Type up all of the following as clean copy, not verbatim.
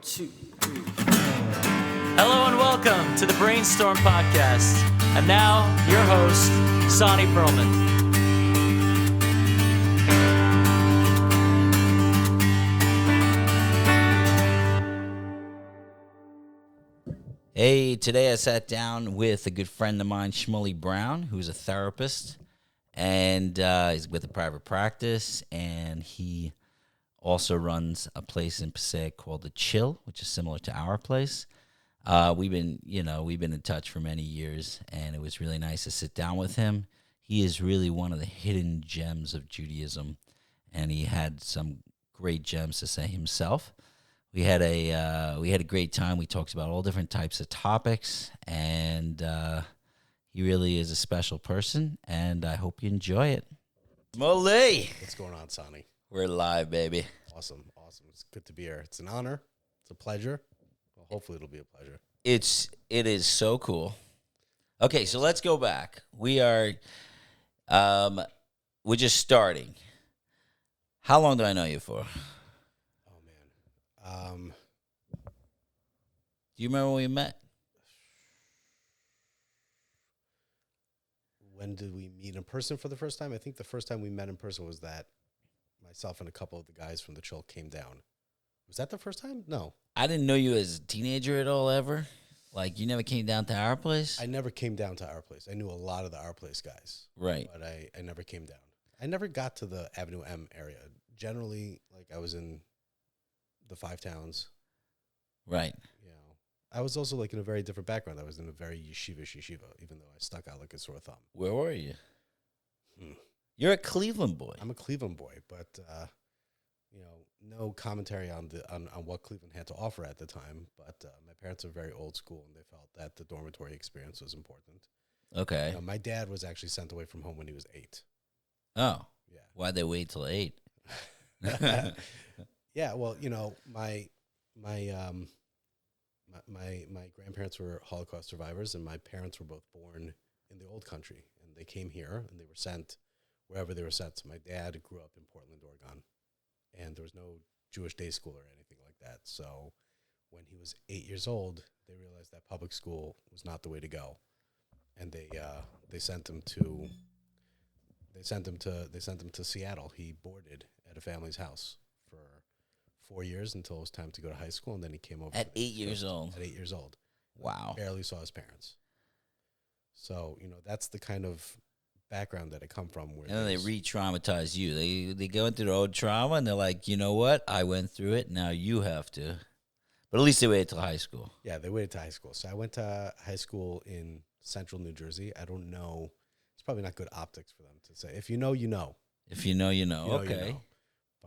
2, 3. Hello and welcome to the Brainstorm Podcast. And now, your host, Sonny Perlman. Hey, today I sat down with a good friend of mine, Shmulie Brown, who's a therapist, and he's with a private practice, and he also runs a place in Passaic called The Chill, which is similar to our place. We've been in touch for many years, and it was really nice to sit down with him. He is really one of the hidden gems of Judaism, and he had some great gems to say himself. We had a great time. We talked about all different types of topics, and he really is a special person, and I hope you enjoy it. Shmulie! What's going on, Sonny? We're live, baby. Awesome. It's good to be here. It's an honor. It's a pleasure. Well, hopefully it'll be a pleasure. It is so cool. Okay, so let's go back. We're just starting. How long do I know you for? Do you remember when we met? When did we meet in person for the first time? I think the first time we met in person was that myself and a couple of the guys from the Chill came down. Was that the first time? No. I didn't know you as a teenager at all, ever. Like, you never came down to our place? I never came down to our place. I knew a lot of the our place guys. Right. But I never came down. I never got to the Avenue M area. Generally, like, I was in the Five Towns. Right. You know, I was also, like, in a very different background. I was in a very yeshiva, even though I stuck out like a sore thumb. Where were you? You're a Cleveland boy. I'm a Cleveland boy, but no commentary on what Cleveland had to offer at the time. But my parents are very old school, and they felt that the dormitory experience was important. Okay. My dad was actually sent away from home when he was 8. Oh. Yeah. Why'd they wait till 8? Yeah. Well, my grandparents were Holocaust survivors, and my parents were both born in the old country, and they came here, and they were sent wherever they were sent. So my dad grew up in Portland, Oregon, and there was no Jewish day school or anything like that. So when he was 8 years old, they realized that public school was not the way to go, and they sent him to Seattle. He boarded at a family's house for 4 years until it was time to go to high school, and then he came over At 8 years old. At 8 years old. Wow. Barely saw his parents. So, that's the kind of background that I come from. And then they re-traumatize you. They go into their old trauma, and they're like, you know what? I went through it. Now you have to. But at least they waited till high school. Yeah, they waited till high school. So I went to high school in central New Jersey. I don't know. It's probably not good optics for them to say. If you know, you know. If you know, you know. Okay. You know.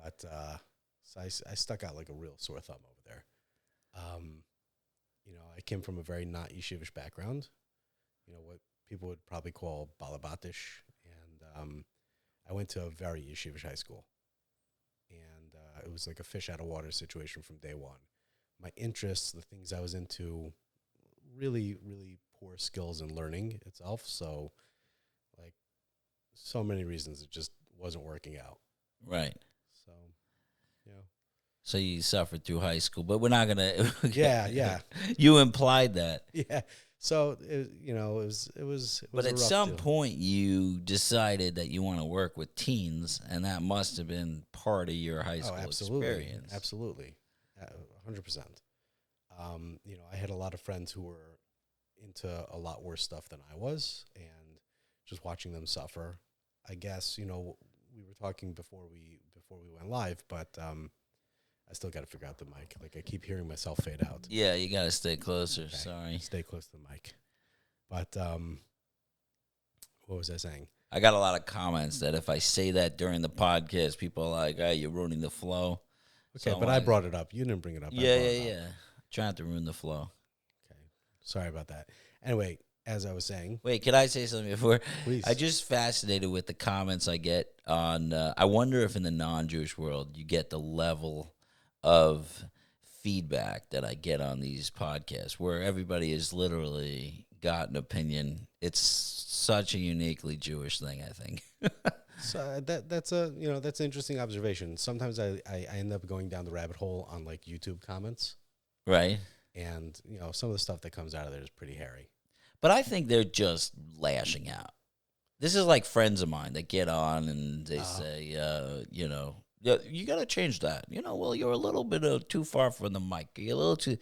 But so I stuck out like a real sore thumb over there. I came from a very not yeshivish background. What people would probably call balabatish. And I went to a very yeshivish high school. And it was like a fish out of water situation from day one. My interests, the things I was into, really, really poor skills in learning itself. So, like, so many reasons it just wasn't working out. Right. So, So you suffered through high school, but we're not going to. Yeah. You implied that. Yeah. So, it was But a at rough some deal. point, you decided that you want to work with teens, and that must have been part of your high school experience. Absolutely. 100%. I had a lot of friends who were into a lot worse stuff than I was, and just watching them suffer. I guess, we were talking before we went live, but I still got to figure out the mic. Like, I keep hearing myself fade out. Yeah, you got to stay closer. Okay. Sorry. Stay close to the mic. But what was I saying? I got a lot of comments that if I say that during the podcast, people are like, "Hey, you're ruining the flow." Okay, So but I brought it up. You didn't bring it up. Yeah. Trying to ruin the flow. Okay. Sorry about that. Anyway, as I was saying. Wait, can I say something before? Please. I just fascinated with the comments I get on. I wonder if in the non-Jewish world you get the level of feedback that I get on these podcasts, where everybody has literally got an opinion. It's such a uniquely Jewish thing, I think. So that's an interesting observation. Sometimes I end up going down the rabbit hole on like YouTube comments, Right. And, some of the stuff that comes out of there is pretty hairy. But I think they're just lashing out. This is like friends of mine that get on and they say, yeah, you got to change that. Well, you're a little bit too far from the mic. You're a little too.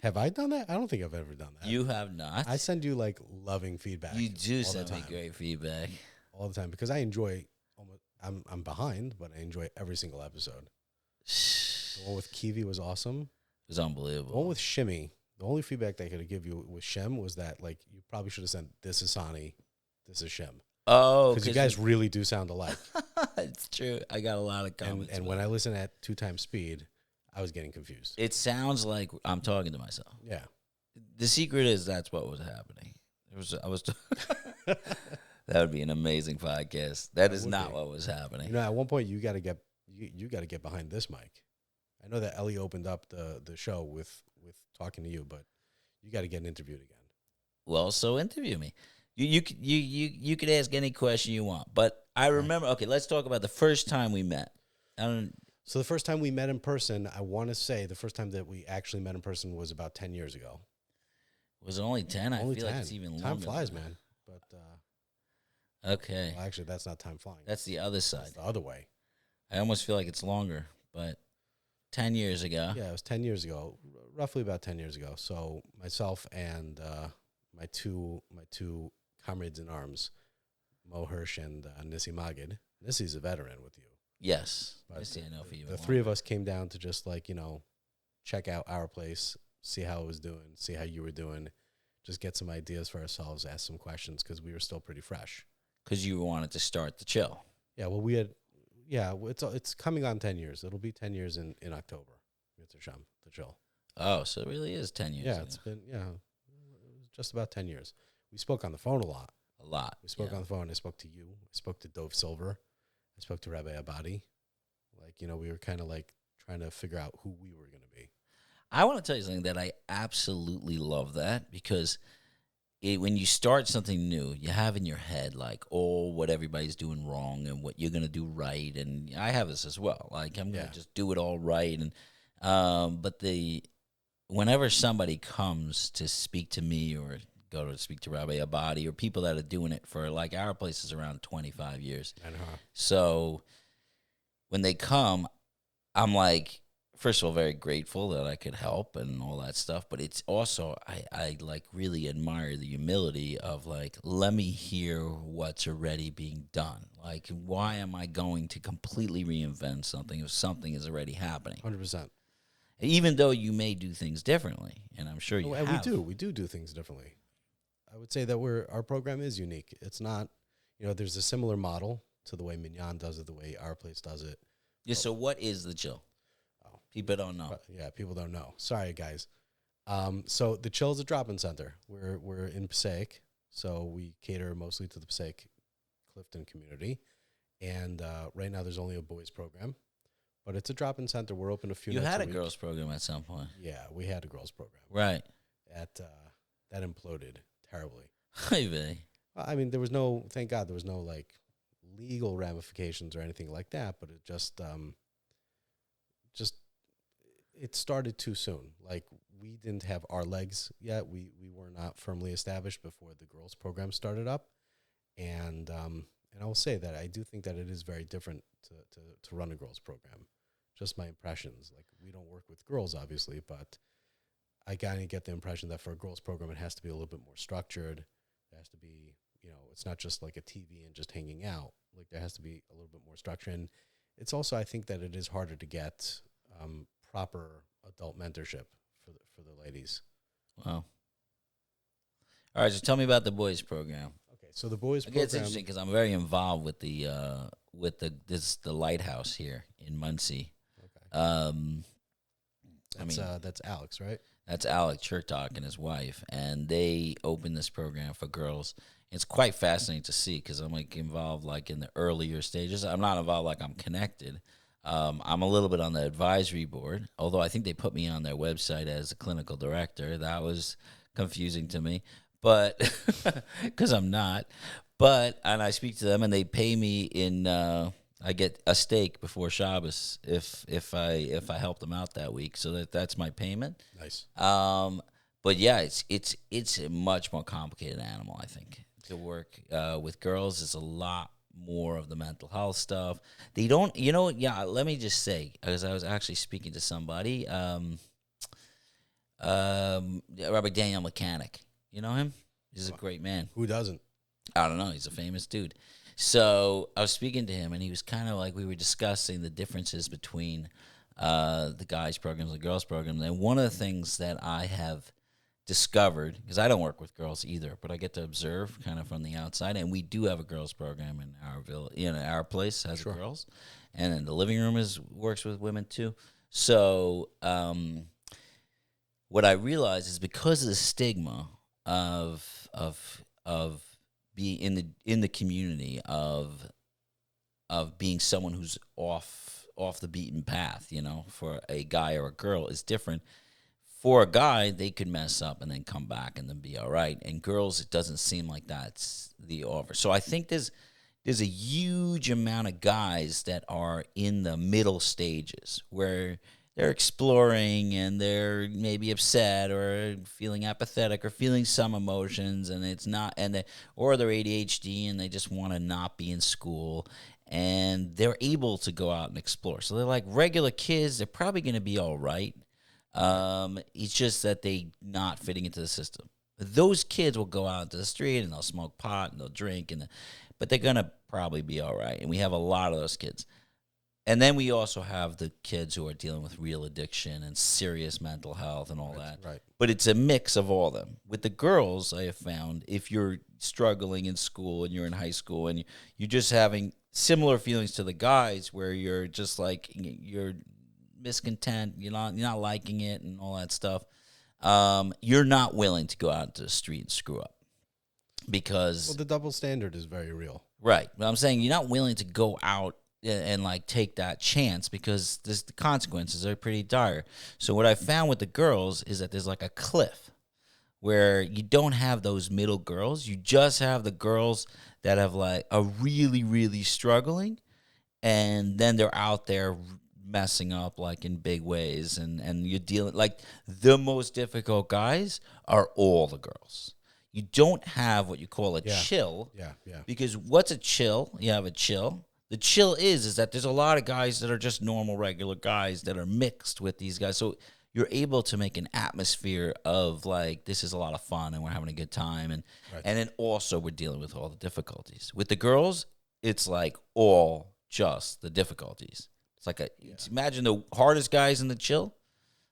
Have I done that? I don't think I've ever done that. You have not. I send you like loving feedback. You do all send the me time. great feedback. All the time because I enjoy. I'm behind, but I enjoy every single episode. The one with Kiwi was awesome. It was unbelievable. The one with Shimmy, the only feedback they could give you with Shem was that like you probably should have sent this is Sonny, this is Shem. Oh, because you guys really do sound alike. It's true. I got a lot of comments. And when I listen at 2x speed, I was getting confused. It sounds like I'm talking to myself. Yeah. The secret is that's what was happening. That would be an amazing podcast. That is not what was happening. At one point you got to get behind this mic. I know that Ellie opened up the show with talking to you, but you got to get interviewed again. Well, so interview me. You could ask any question you want, but I remember. Okay, let's talk about the first time we met. So the first time we met in person, I want to say the first time that we actually met in person was about 10 years ago. Was it only 10? I feel 10. like it's even longer. Time flies, man. But okay. Well, actually, that's not time flying. That's the other side. That's the other way. I almost feel like it's longer, but 10 years ago. Yeah, it was 10 years ago, roughly about 10 years ago. So myself and my two comrades in arms, Mo Hirsch and Nissi Magid. Nissi's a veteran with you. Yes. But Nissi, I know for you. The three of us came down to just check out our place, see how it was doing, see how you were doing, just get some ideas for ourselves, ask some questions because we were still pretty fresh. Because you wanted to start the chill. Yeah, well, it's coming on 10 years. It'll be 10 years in October. It's a sham, the chill. Oh, so it really is 10 years. Yeah, it's been, just about 10 years. We spoke on the phone a lot. We spoke on the phone. I spoke to you. I spoke to Dove Silver. I spoke to Rabbi Abadi. We were kind of trying to figure out who we were going to be. I want to tell you something that I absolutely love that because when you start something new, you have in your head what everybody's doing wrong and what you're going to do right. And I have this as well. I'm going to just do it all right. And whenever somebody comes to speak to me or go to speak to Rabbi Abadi or people that are doing it for our place is around 25 years. So when they come, I'm first of all, very grateful that I could help and all that stuff. But it's also, I really admire the humility of let me hear what's already being done. Why am I going to completely reinvent something if something is already happening? 100%. Even though you may do things differently, and I'm sure you have. We do things differently. I would say that our program is unique. It's not, there's a similar model to the way Mignon does it, the way our place does it. Yeah. So what is the chill? Oh, people don't know. People don't know. Sorry, guys. So the chill is a drop-in center. We're in Passaic, so we cater mostly to the Passaic Clifton community. And right now, there's only a boys program, but it's a drop-in center. We're open a few. You nights had a a week. Girls program at some point. Yeah, we had a girls program. Right. That imploded terribly. I mean, thank God there was no legal ramifications or anything like that, but it just it started too soon. We didn't have our legs yet. We were not firmly established before the girls program started up. And I will say that I do think that it is very different to run a girls program. Just my impressions. We don't work with girls, obviously, but I kind of get the impression that for a girls program, it has to be a little bit more structured. It has to be, it's not just like a TV and just hanging out. There has to be a little bit more structure. And it's also, I think that it is harder to get proper adult mentorship for the ladies. Wow. All right, so tell me about the boys program. Okay, so the boys program. It's interesting because I'm very involved with the lighthouse here in Muncie. Okay. That's Alex, right? That's Alex Chertok and his wife, and they opened this program for girls. It's quite fascinating to see because I'm involved in the earlier stages. I'm not involved I'm connected. I'm a little bit on the advisory board, although I think they put me on their website as a clinical director. That was confusing to me, but because I'm not. And I speak to them, and they pay me in I get a steak before Shabbos if I help them out that week. So that's my payment. Nice. But yeah, it's a much more complicated animal. I think to work with girls is a lot more of the mental health stuff. They don't, yeah. Let me just say, as I was actually speaking to somebody, Robert Daniel Mechanic. You know him? He's a great man. Who doesn't? I don't know. He's a famous dude. So I was speaking to him, and he was kind of like, we were discussing the differences between the guys' programs and the girls' programs. And one of the things that I have discovered, because I don't work with girls either, but I get to observe kind of from the outside, and we do have a girls' program in our village. Our place has girls, and then the living room works with women too. So what I realized is because of the stigma of being in the community of being someone who's off the beaten path, for a guy or a girl is different. For a guy, they could mess up and then come back and then be all right. And girls, it doesn't seem like that's the offer. So I think there's a huge amount of guys that are in the middle stages where they're exploring and they're maybe upset or feeling apathetic or feeling some emotions, and it's not, or they're ADHD and they just want to not be in school, and they're able to go out and explore. So they're like regular kids. They're probably going to be all right. It's just that they not fitting into the system. Those kids will go out into the street and they'll smoke pot and they'll drink, but they're going to probably be all right. And we have a lot of those kids. And then we also have the kids who are dealing with real addiction and serious mental health and all that. Right. But it's a mix of all of them. With the girls, I have found, if you're struggling in school and you're in high school and you're just having similar feelings to the guys where you're just like, you're miscontent, you're not liking it and all that stuff, you're not willing to go out into the street and screw up. Because... Well, the double standard is very real. Right. But I'm saying you're not willing to go out and like take that chance because the consequences are pretty dire. So what I found with the girls is that there's like a cliff where you don't have those middle girls. You just have the girls that have like are really, really struggling, and then they're out there messing up like in big ways, and you're dealing like the most difficult guys are all the girls. You don't have what you call a chill. Yeah. Because what's a chill? You have a chill. The chill is that there's a lot of guys that are just normal, regular guys that are mixed with these guys. So you're able to make an atmosphere of like, this is a lot of fun and we're having a good time. And then also we're dealing with all the difficulties. With the girls, it's like all just the difficulties. It's like imagine the hardest guys in the chill.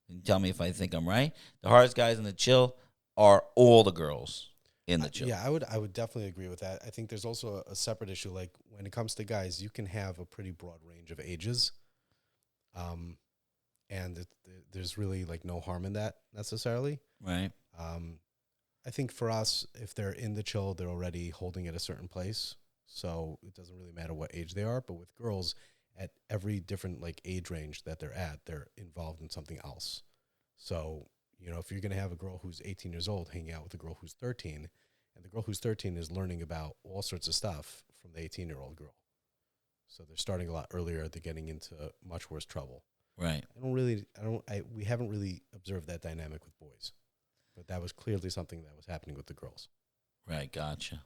And tell me if I think I'm right. The hardest guys in the chill are all the girls in the chill. Yeah, I would definitely agree with that. I think there's also a separate issue. Like when it comes to guys, you can have a pretty broad range of ages, and there's really like no harm in that necessarily. Right. I think for us, if they're in the chill, they're already holding at a certain place, so it doesn't really matter what age they are. But with girls, at every different like age range that they're involved in something else. So if you're going to have a girl who's 18 years old hanging out with a girl who's 13, and the girl who's 13 is learning about all sorts of stuff from the 18-year-old girl. So they're starting a lot earlier. They're getting into much worse trouble. Right. We haven't really observed that dynamic with boys, but that was clearly something that was happening with the girls. Right. Gotcha.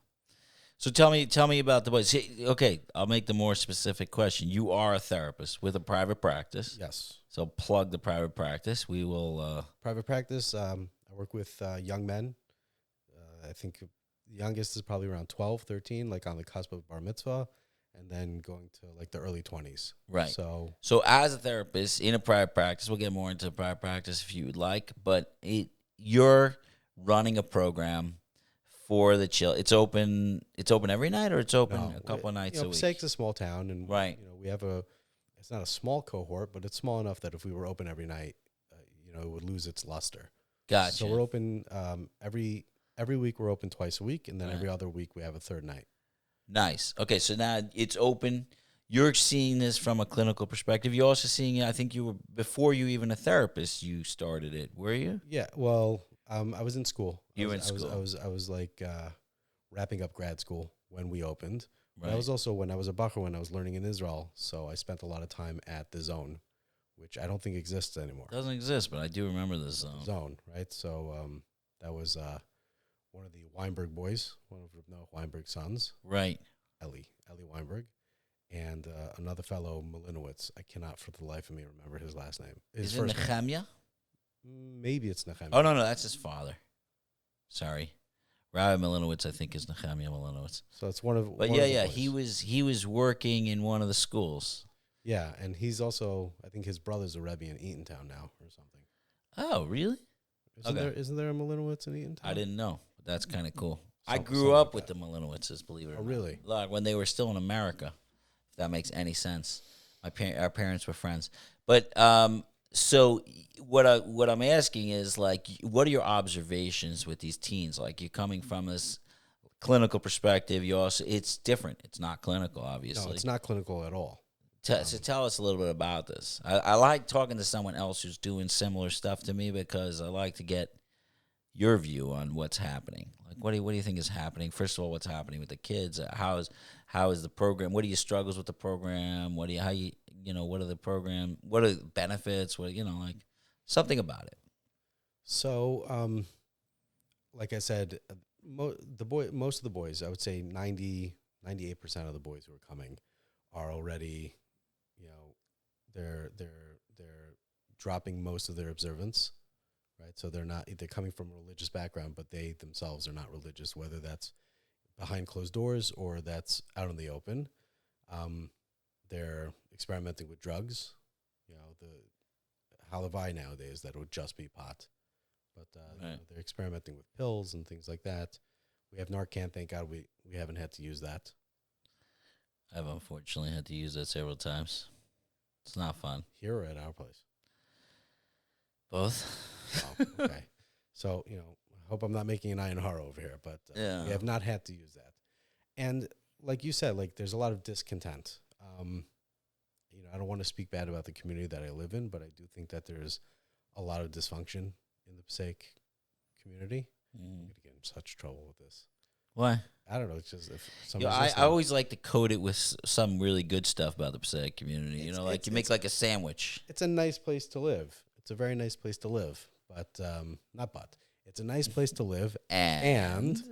So tell me about the boys. Okay, I'll make the more specific question. You are a therapist with a private practice. Yes. So plug the private practice. We will... Private practice, I work with young men. I think the youngest is probably around 12, 13, like on the cusp of bar mitzvah, and then going to like the early 20s. Right. So as a therapist in a private practice, we'll get more into private practice if you would like, but you're running a program for the chill. It's open every night, or it's open a couple of nights a week? Passaic's a small town, and right. We have it's not a small cohort, but it's small enough that if we were open every night, it would lose its luster. Gotcha. So we're open every week. We're open twice a week, and then every other week we have a third night. Nice. Okay, so now it's open. You're seeing this from a clinical perspective. You're also seeing it. I think you were before you even a therapist. You started it, were you? Yeah. Well, I was in school. You were in school. I was like wrapping up grad school when we opened. But I was also, when I was a bacher, when I was learning in Israel, so I spent a lot of time at the Zone, which I don't think exists anymore. Doesn't exist, but I do remember this zone. Zone, right? So that was one of the Weinberg boys, one of Noah Weinberg's sons. Right. Eli Weinberg, and another fellow, Malinowitz. I cannot for the life of me remember his last name. His Is it first Nehemiah? name. Maybe it's Nehemiah. Oh, no, that's his father. Sorry. Rabbi Malinowitz, I think, is Nehemiah Malinowitz. So it's one of. But one of the yeah, boys. he was working in one of the schools. Yeah, and he's also, I think his brother's a Rebbe in Eatontown now or something. Oh, really? Isn't there a Malinowitz in Eatontown? I didn't know. But that's kind of cool. I Something grew up like with that. the Malinowitzes, believe it or not. Oh, really? Like when they were still in America, if that makes any sense. Our parents were friends. But so what I'm asking is, like, what are your observations with these teens? Like, you're coming from this clinical perspective. It's different. It's not clinical, obviously. No, it's not clinical at all. So tell us a little bit about this. I like talking to someone else who's doing similar stuff to me because I like to get your view on what's happening. Like, what do you think is happening? First of all, what's happening with the kids? How is the program? What are your struggles with the program? What are the program? What are the benefits? Like something about it. So, like I said, most of the boys, I would say 98% of the boys who are coming are already, they're dropping most of their observance, right? So they're coming from a religious background, but they themselves are not religious, whether that's behind closed doors or that's out in the open. They're experimenting with drugs. The halavai nowadays, that would just be pot. But Right. they're experimenting with pills and things like that. We have Narcan. Thank God we haven't had to use that. I've unfortunately had to use that several times. It's not fun. Here or at our place? Both. Oh, okay. So, I hope I'm not making an iron horror over here, but Yeah. we have not had to use that. And like you said, like there's a lot of discontent. I don't want to speak bad about the community that I live in, but I do think that there's a lot of dysfunction in the Passaic community. I'm going to get in such trouble with this. Why? I don't know. It's just if I somebody's always like to code it with some really good stuff about the Passaic community. It's- You make like a sandwich. it's a nice place to live. It's a very nice place to live, but it's a nice place to live, and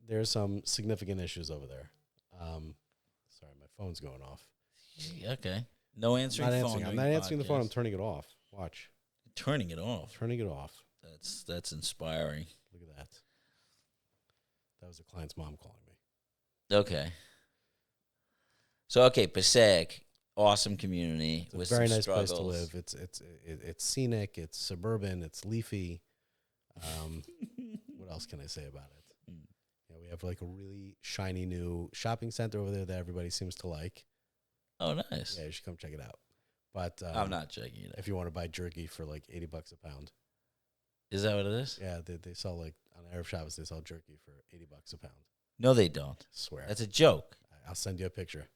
there's some significant issues over there. Sorry, my phone's going off. Okay. No answering phone. I'm not answering the phone. I'm turning it off. Watch. turning it off. Turning it off. That's inspiring. Look at that. That was a client's mom calling me. Okay. So Passaic, awesome community It's a with very some nice struggles. place to live. It's scenic. It's suburban. It's leafy. What else can I say about it? We have like a really shiny new shopping center over there that everybody seems to like. Oh, nice. Yeah, you should come check it out. But I'm not checking it out. if you want to buy jerky for like $80 a pound. Is that what it is? Yeah, they sell like on Arab Shabbos they sell jerky for $80 a pound. No, they don't. I swear. That's a joke. I'll send you a picture.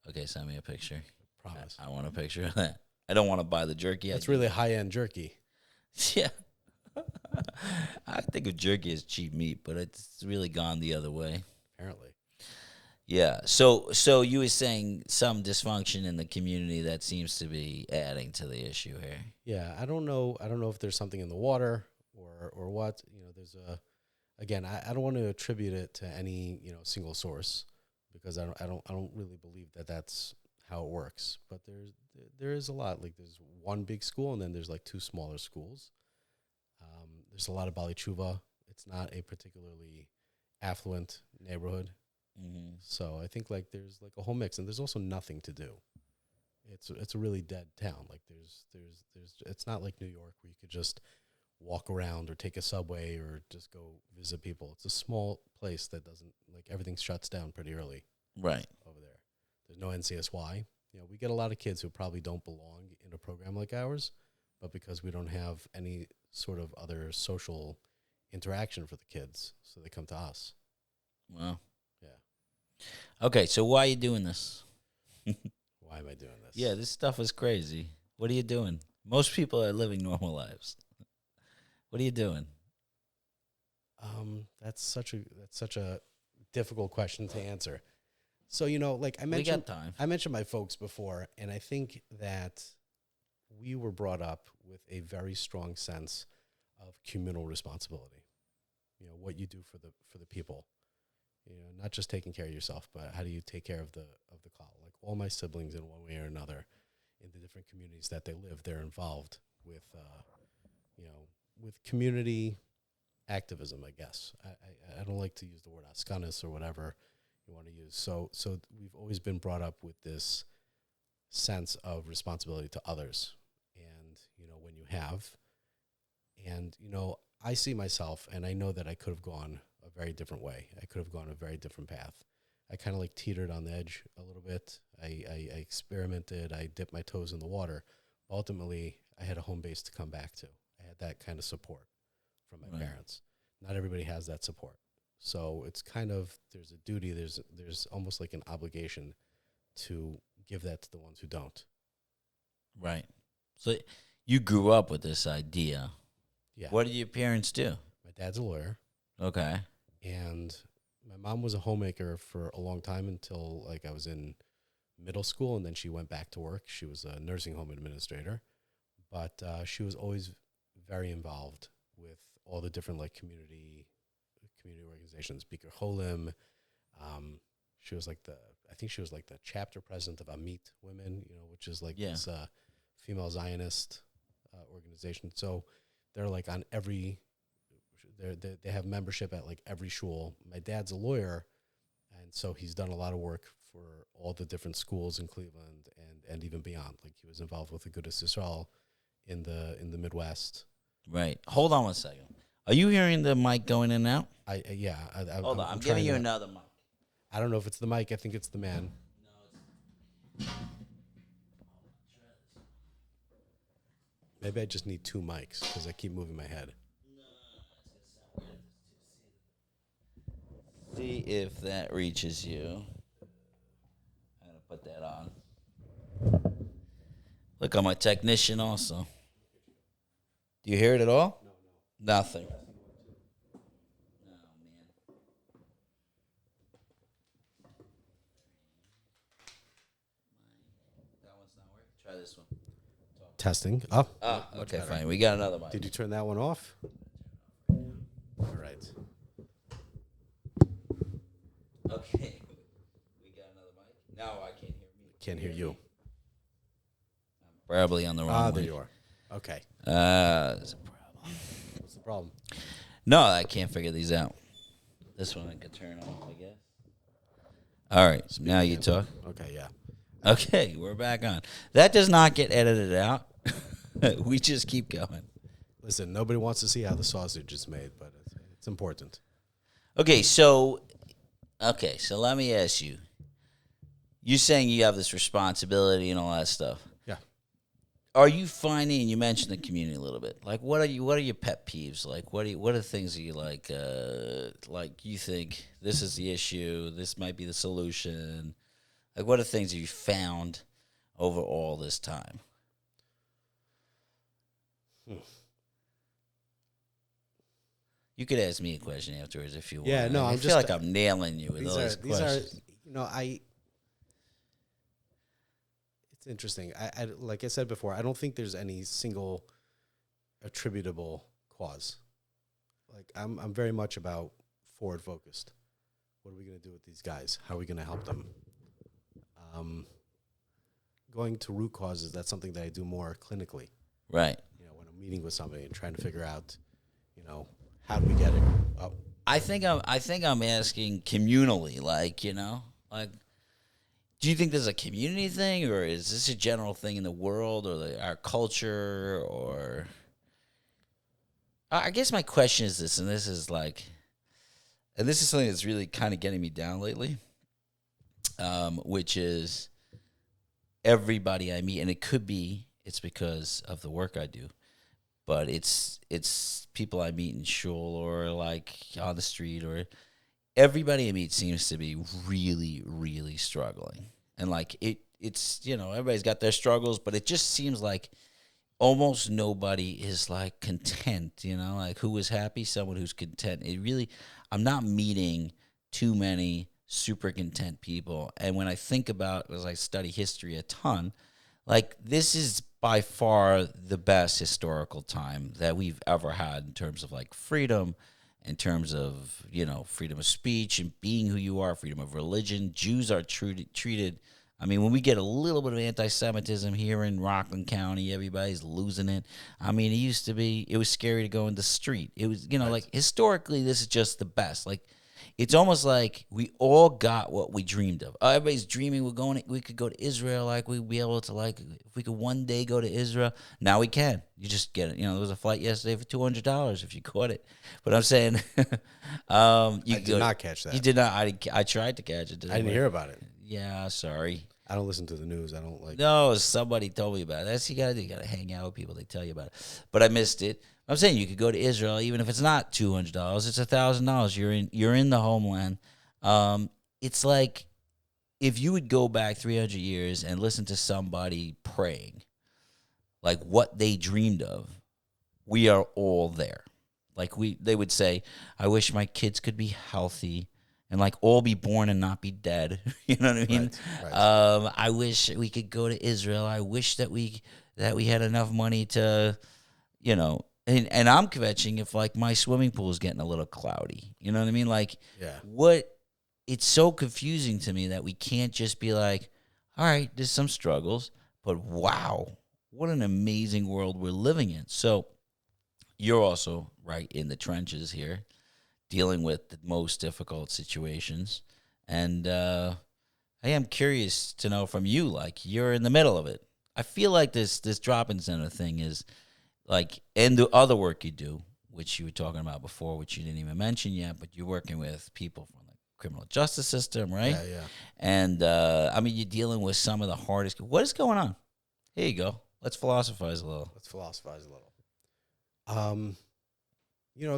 Okay, send me a picture. Promise. I want a picture of that. I don't want to buy the jerky. That's really high end jerky. Yeah. I think of jerky as cheap meat, but it's really gone the other way. Apparently. Yeah. So you were saying some dysfunction in the community that seems to be adding to the issue here. Yeah, I don't know if there's something in the water or what. There's I don't want to attribute it to any single source because I don't really believe that that's how it works. But there is a lot. Like there's one big school and then there's like two smaller schools. There's a lot of Bali Tshuva. It's not a particularly affluent neighborhood. Mm-hmm. So I think like there's like a whole mix, and there's also nothing to do. It's a really dead town. Like there's it's not like New York where you could just walk around or take a subway or just go visit people. It's a small place that doesn't everything shuts down pretty early. Right. Over there. There's no NCSY. We get a lot of kids who probably don't belong in a program like ours, but because we don't have any sort of other social interaction for the kids, so they come to us. Well. Yeah. Okay, so why are you doing this? Why am I doing this? Yeah, this stuff is crazy. What are you doing? Most people are living normal lives. What are you doing? That's such a difficult question to answer. So, like We got time. I mentioned my folks before, and I think that we were brought up with a very strong sense of communal responsibility. What you do for the people. Not just taking care of yourself, but how do you take care of the call? Like all my siblings, in one way or another, in the different communities that they live, they're involved with, with community activism. I guess I don't like to use the word askanis or whatever you want to use. So we've always been brought up with this sense of responsibility to others, and when you have, and I see myself, and I know that I could have gone a very different way. I could have gone a very different path. I kind of like teetered on the edge a little bit. I experimented. I dipped my toes in the water. Ultimately, I had a home base to come back to. I had that kind of support from my parents. Not everybody has that support. So it's kind of, there's a duty, there's almost like an obligation to give that to the ones who don't. Right. So you grew up with this idea. Yeah. What did your parents do? My dad's a lawyer. Okay. And my mom was a homemaker for a long time until like I was in middle school, and then she went back to work. She was a nursing home administrator, but she was always very involved with all the different like community organizations. Beaker Cholim. She was like I think she was like the chapter president of Amit Women, which is like this female Zionist organization. So they're like on every. They have membership at like every shul. My dad's a lawyer, and so he's done a lot of work for all the different schools in Cleveland and even beyond. Like he was involved with the Agudas Yisrael in the Midwest. Right. Hold on one second. Are you hearing the mic going in and out? Hold on. I'm giving you another mic. I don't know if it's the mic. I think it's the man. Maybe I just need two mics because I keep moving my head. See if that reaches you. I'm going to put that on. Look, I'm a technician also. Do you hear it at all? No. Nothing. Oh, man. That one's not working. Try this one. Testing. Oh, okay, fine. We got another mic. Did you turn that one off? All right. Okay. We got another mic. Now I can't hear me. Can't hear you. I'm probably on the wrong Ah, mic. there you are. Okay. There's a problem. What's the problem? No, I can't figure these out. This one I could turn off, I guess. All right. Now you talk. Okay, yeah. Okay, we're back on. That does not get edited out. We just keep going. Listen, nobody wants to see how the sausage is made, but it's important. Okay, so let me ask you. You're saying you have this responsibility and all that stuff. Yeah. Are you finding? And you mentioned the community a little bit. Like, what are your pet peeves? Like, what are the things that you like? Like you think this is the issue. This might be the solution. Like, what are things that you found over all this time? You could ask me a question afterwards if you want. Yeah, no, I feel like I'm nailing you with all these questions. It's interesting. I like I said before, I don't think there's any single attributable cause. Like I'm very much about forward focused. What are we going to do with these guys? How are we going to help them? Going to root causes, that's something that I do more clinically. Right. When I'm meeting with somebody and trying to figure out, how do we get it? Oh. I think I'm asking communally, like, do you think this is a community thing, or is this a general thing in the world, or our culture, or? I guess my question is this, and this is something that's really kind of getting me down lately, which is everybody I meet, and it's because of the work I do, but it's people I meet in shul or like on the street, or everybody I meet seems to be really, really struggling. And like it's everybody's got their struggles, but it just seems like almost nobody is like content, like who is happy, someone who's content. I'm not meeting too many super content people. And when I think about, as I study history a ton, like this is by far the best historical time that we've ever had in terms of like freedom, in terms of, freedom of speech and being who you are, freedom of religion. Jews are treated. I mean, when we get a little bit of anti-Semitism here in Rockland County, everybody's losing it. I mean, it was scary to go in the street. It was, Right. like historically, this is just the best. Like, it's almost like we all got what we dreamed of. Everybody's dreaming we could go to Israel, like we'd be able to, like, if we could one day go to Israel. Now we can. You just get it. There was a flight yesterday for $200 if you caught it. But I'm saying, I did not catch that. You did not. I tried to catch it. I didn't hear about it. Yeah, sorry. I don't listen to the news. I don't like. No, somebody told me about it. That's you gotta do. You gotta hang out with people. They tell you about it. But I missed it. I'm saying you could go to Israel, even if it's not $200. It's $1,000. You're in the homeland. It's like if you would go back 300 years and listen to somebody praying, like what they dreamed of. We are all there. Like they would say, "I wish my kids could be healthy." And like all be born and not be dead. You know what I mean? Right. I wish we could go to Israel. I wish that we had enough money to, and I'm kvetching if like my swimming pool is getting a little cloudy. You know what I mean? Like Yeah. it's so confusing to me that we can't just be like, all right, there's some struggles, but wow, what an amazing world we're living in. So you're also right in the trenches here, dealing with the most difficult situations. And I am curious to know from you, like, you're in the middle of it. I feel like this drop-in center thing is, like, and the other work you do, which you were talking about before, which you didn't even mention yet, but you're working with people from the criminal justice system, right? Yeah, yeah. And, I mean, you're dealing with some of the hardest. What is going on? Here you go. Let's philosophize a little. Let's philosophize a little.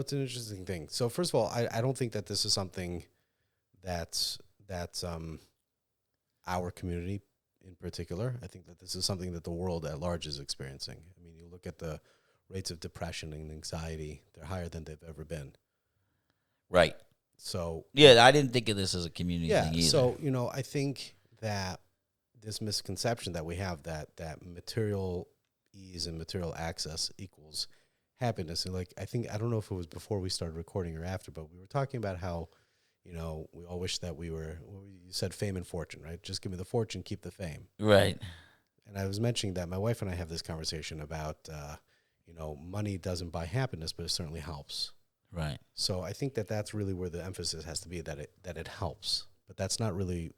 It's an interesting thing. So first of all, I don't think that this is something that's our community in particular. I think that this is something that the world at large is experiencing. I mean, you look at the rates of depression and anxiety, they're higher than they've ever been. Right. So yeah, I didn't think of this as a community thing either. So, I think that this misconception that we have that material ease and material access equals happiness. And like, I don't know if it was before we started recording or after, but we were talking about how, we all wish that you said fame and fortune, right? Just give me the fortune, keep the fame. Right. And I was mentioning that my wife and I have this conversation about, money doesn't buy happiness, but it certainly helps. Right. So I think that that's really where the emphasis has to be, that it helps, but that's not really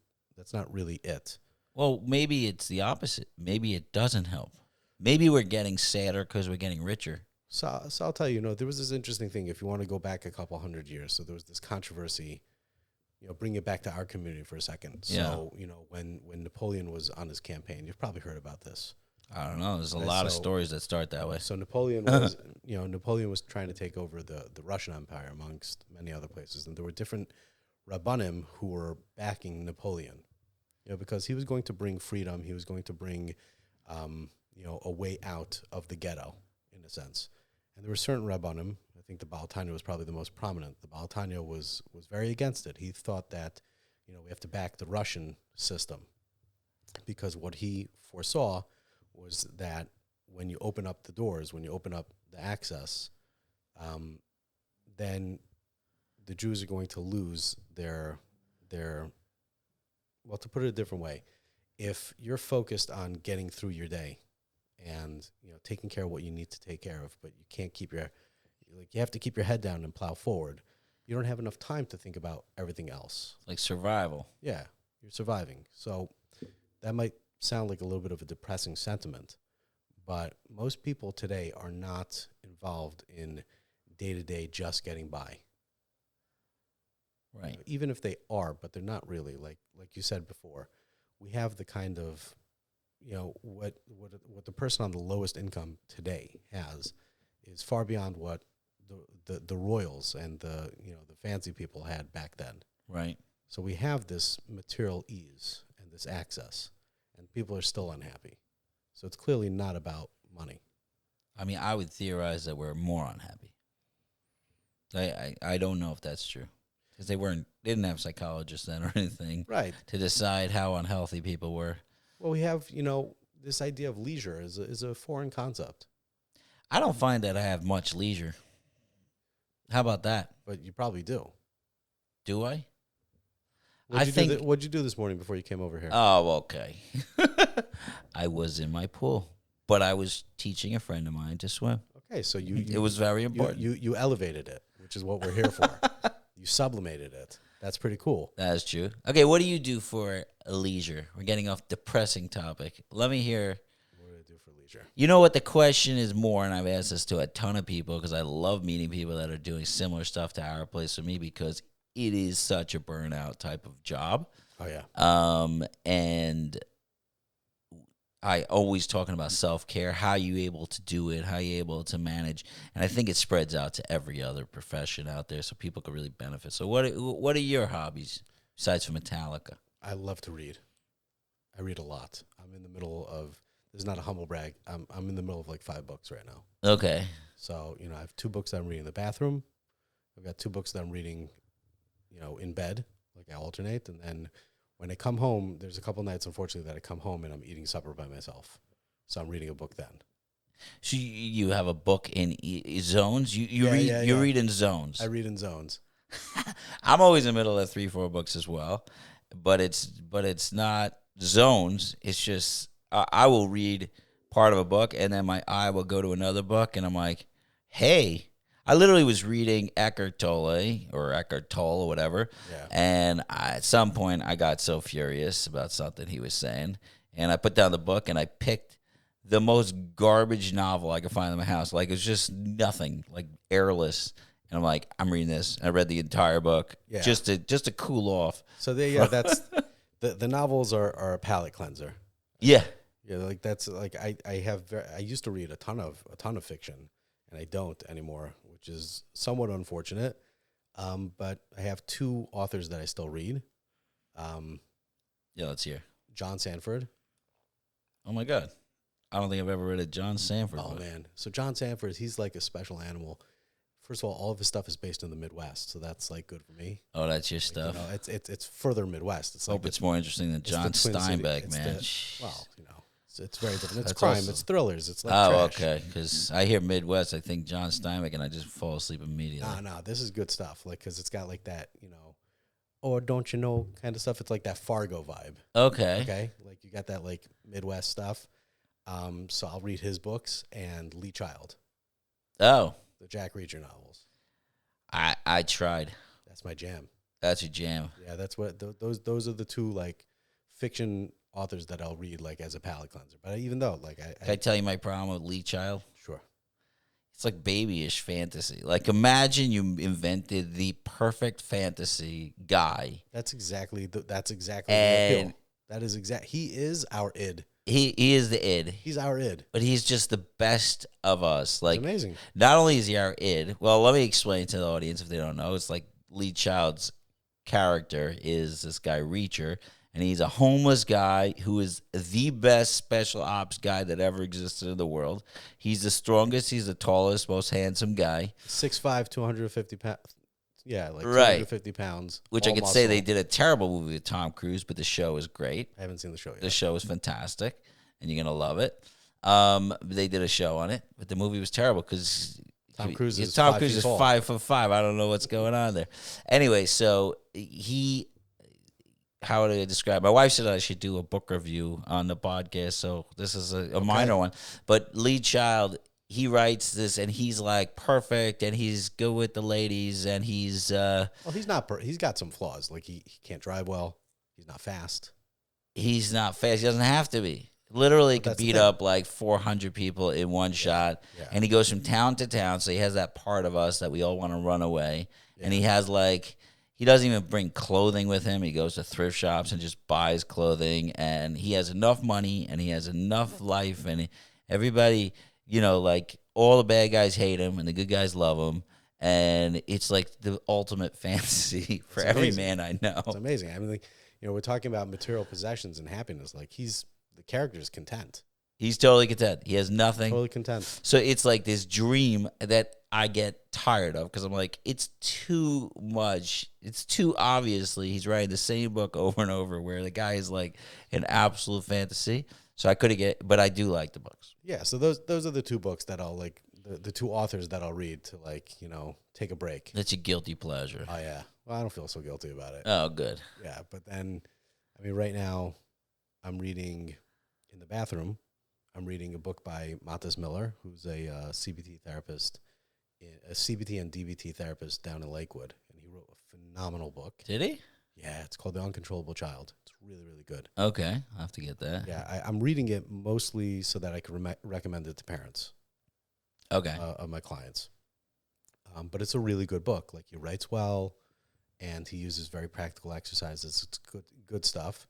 it. Well, maybe it's the opposite. Maybe it doesn't help. Maybe we're getting sadder because we're getting richer. So I'll tell you, there was this interesting thing, if you want to go back a couple hundred years. So there was this controversy, bring it back to our community for a second. So, when Napoleon was on his campaign, you've probably heard about this. I don't know. There's a lot of stories that start that way. So Napoleon was, Napoleon was trying to take over the Russian Empire amongst many other places. And there were different Rabbanim who were backing Napoleon, because he was going to bring freedom. He was going to bring, a way out of the ghetto, in a sense. And there were certain Rabbanim, I think the Baal Tanya was probably the most prominent. The Baal Tanya was very against it. He thought that, we have to back the Russian system, because what he foresaw was that when you open up the doors, when you open up the access, then the Jews are going to lose their, well, to put it a different way, if you're focused on getting through your day and, taking care of what you need to take care of, but you can't keep you have to keep your head down and plow forward, you don't have enough time to think about everything else. Like survival. Yeah, you're surviving. So that might sound like a little bit of a depressing sentiment, but most people today are not involved in day-to-day just getting by. Right. Even if they are, but they're not really. Like you said before, we have the kind of, what the person on the lowest income today has is far beyond what the royals and the fancy people had back then. Right. So we have this material ease and this access, and people are still unhappy. So it's clearly not about money. I mean, I would theorize that we're more unhappy. I don't know if that's true. because they didn't have psychologists then or anything Right. to decide how unhealthy people were. Well, we have, this idea of leisure is a foreign concept, I don't find that I have much leisure. How about that? but you probably do. Do I? What'd you do this morning before you came over here? Oh, okay. I was in my pool, but I was teaching a friend of mine to swim. Okay, so It was very important. You elevated it, which is what we're here for. You sublimated it. That's pretty cool. That's true. Okay, what do you do for leisure? We're getting off depressing topic. Let me hear. What do I do for leisure? You know what the question is more, and I've asked this to a ton of people because I love meeting people that are doing similar stuff to our place with me because it is such a burnout type of job. Oh yeah. And I always talking about self-care, how you able to do it, how you able to manage. And I think it spreads out to every other profession out there so people can really benefit. So what are your hobbies besides for Metallica? I love to read. I read a lot. I'm in the middle of, this is not a humble brag, I'm in the middle of like 5 books right now. Okay. So, I have 2 books that I'm reading in the bathroom. I've got 2 books that I'm reading, in bed, like I alternate. And then when I come home, there's a couple nights, unfortunately, that I come home and I'm eating supper by myself. So I'm reading a book then. So you have a book in zones? You Yeah. read in zones? I read in zones. I'm always in the middle of 3-4 books as well, but it's not zones. It's just I will read part of a book and then my eye will go to another book and I'm like, hey, I literally was reading Eckhart Tolle or whatever, Yeah. and at some point I got so furious about something he was saying, and I put down the book and I picked the most garbage novel I could find in my house. Like it's just nothing, like airless. And I'm like, I'm reading this. I read the entire book just to cool off. So that's the novels are a palate cleanser. Yeah. Yeah, like that's like I used to read a ton of fiction, and I don't anymore, which is somewhat unfortunate. But I have 2 authors that I still read. Yeah, let's hear. John Sanford. Oh my God. I don't think I've ever read a John Sanford Oh book. man, so John Sanford, he's like a special animal. First of all of his stuff is based in the Midwest, so that's like good for me. Oh, that's your stuff. It's further Midwest. It's Hope like it's more interesting than John Twin City. Steinbeck, It's man. it's very different. It's That's crime. awesome. It's thrillers. It's like Oh, trash. okay. Because I hear Midwest, I think John Steinbeck, and I just fall asleep immediately. No, this is good stuff. Like, because it's got like that, or don't you know kind of stuff. It's like that Fargo vibe. Okay. Okay, like you got that like Midwest stuff. So I'll read his books and Lee Child, Oh, the Jack Reacher novels. I tried. That's my jam. That's your jam. Yeah, that's what those are the 2 like fiction authors that I'll read like as a palate cleanser. But even though like Can I tell you my problem with Lee Child? sure. It's like babyish fantasy. Like imagine you invented the perfect fantasy guy. That's exactly the And- appeal. That is exact. He is our id. He is the id, He's our id. but he's just the best of us. Like It's amazing. not only is he our id, well, let me explain to the audience if they don't know. It's like Lee Child's character is this guy Reacher, and he's a homeless guy who is the best special ops guy that ever existed in the world. He's the strongest, he's the tallest, most handsome guy. 6'5", 250 pounds. Yeah, like Right. 250 pounds. Which I all could say they muscle. did a terrible movie with Tom Cruise, but the show is great. I haven't seen the show yet. The show is fantastic, and you're gonna love it. They did a show on it, but the movie was terrible because Tom Cruise is 5 feet tall. 5'5". I don't know what's going on there. Anyway, so how would I describe? My wife said I should do a book review on the podcast, so this is a minor one. But Lee Child, he writes this, and he's like perfect, and he's good with the ladies, and he's Well, he's not. He's got some flaws. Like he can't drive well. He's not fast. he's not fast. He doesn't have to be. Literally But could that's the beat thing. up like 400 people in one shot. yeah. And he goes from town to town. So he has that part of us that we all want to run away. And he has like, he doesn't even bring clothing with him. He goes to thrift shops and just buys clothing. And he has enough money and he has enough life. And everybody, like all the bad guys hate him and the good guys love him. And it's like the ultimate fantasy for every amazing. man I know. It's amazing. I mean, like, we're talking about material possessions and happiness. Like the character is content. He's totally content. He has nothing. Totally content. So it's like this dream that I get tired of, because I'm like, it's too much. It's too obviously he's writing the same book over and over, where the guy is like an absolute fantasy. So I couldn't get, but I do like the books. Yeah, so those are the two books that I'll like, the two authors that I'll read to, like, take a break. That's a guilty pleasure. Oh yeah. Well, I don't feel so guilty about it. Oh, good. Yeah, but then, I mean, right now, I'm reading in the bathroom. I'm reading a book by Matas Miller, who's a CBT therapist, a CBT and DBT therapist down in Lakewood, and he wrote a phenomenal book. Did he? Yeah, it's called The Uncontrollable Child. It's really, really good. Okay, I'll have to get that. Yeah, I'm reading it mostly so that I can recommend it to parents. Okay. Of my clients. But it's a really good book. Like, he writes well, and he uses very practical exercises. It's good stuff,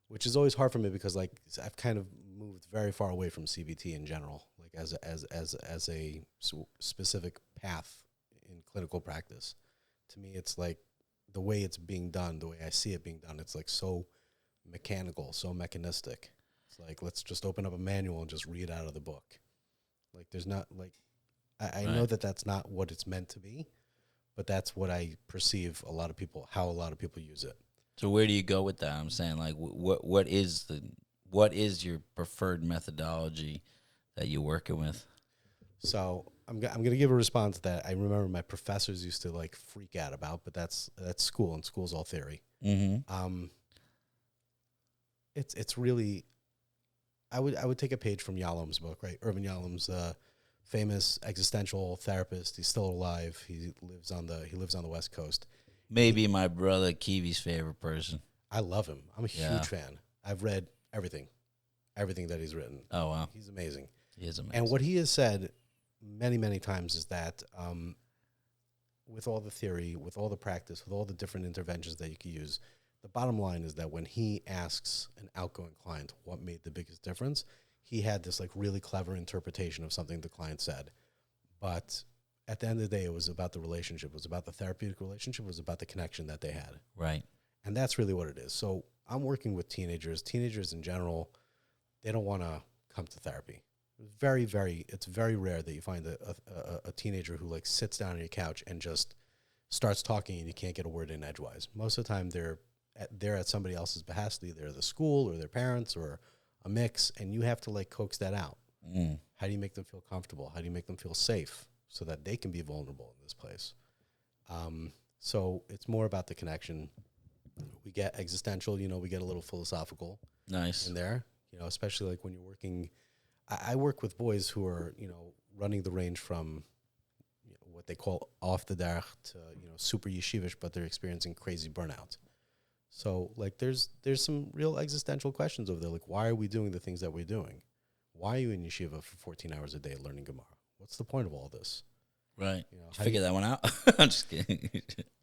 which is always hard for me because, like, I've kind of moved very far away from CBT in general, like as a specific path in clinical practice. To me, it's like the way it's being done, the way I see it being done, it's like so mechanical, so mechanistic. It's like, let's just open up a manual and just read out of the book. Like, there's not, like, I know that that's not what it's meant to be, but that's what I perceive how a lot of people use it. So where do you go with that? I'm saying, like, what is your preferred methodology that you're working with? So I'm going to give a response that I remember my professors used to, like, freak out about, but that's school, and school's all theory. Mm-hmm. It's really, I would take a page from Yalom's book, right? Irvin Yalom's famous existential therapist. He's still alive. He lives on the West Coast. Maybe my brother Kiwi's favorite person. I love him. I'm a huge fan. I've read everything that he's written. Oh, wow. He's amazing. He is amazing. And what he has said many, many times is that with all the theory, with all the practice, with all the different interventions that you can use, the bottom line is that when he asks an outgoing client what made the biggest difference, he had this, like, really clever interpretation of something the client said. But at the end of the day, it was about the relationship. It was about the therapeutic relationship. It was about the connection that they had. Right. And that's really what it is. So I'm working with teenagers. Teenagers in general, they don't want to come to therapy. It's very rare that you find a teenager who, like, sits down on your couch and just starts talking and you can't get a word in edgewise. Most of the time they're at somebody else's behest, either the school or their parents or a mix, and you have to, like, coax that out. How do you make them feel comfortable? How do you make them feel safe so that they can be vulnerable in this place? So it's more about the connection. We get existential, we get a little philosophical. Nice. In there, especially, like, when you're working. I work with boys who are, running the range from what they call off the derech to, super yeshivish, but they're experiencing crazy burnout. So, like, there's some real existential questions over there. Like, why are we doing the things that we're doing? Why are you in yeshiva for 14 hours a day learning Gemara? What's the point of all this? Right. Did you figure that one out? I'm just kidding.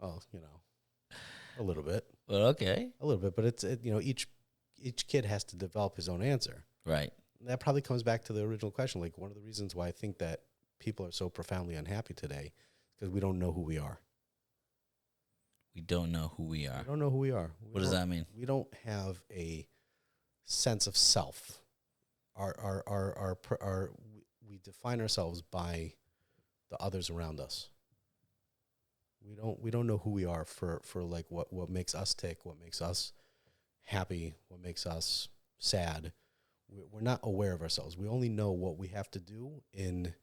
Oh, a little bit. Well, okay. A little bit, but it's each kid has to develop his own answer. Right. And that probably comes back to the original question. Like, one of the reasons why I think that people are so profoundly unhappy today is because we don't know who we are. We don't know who we are. We don't know who we are. What does that mean? We don't have a sense of self. We define ourselves by the others around us. We don't know who we are for like what makes us tick, what makes us happy, what makes us sad. We're not aware of ourselves. We only know what we have to do in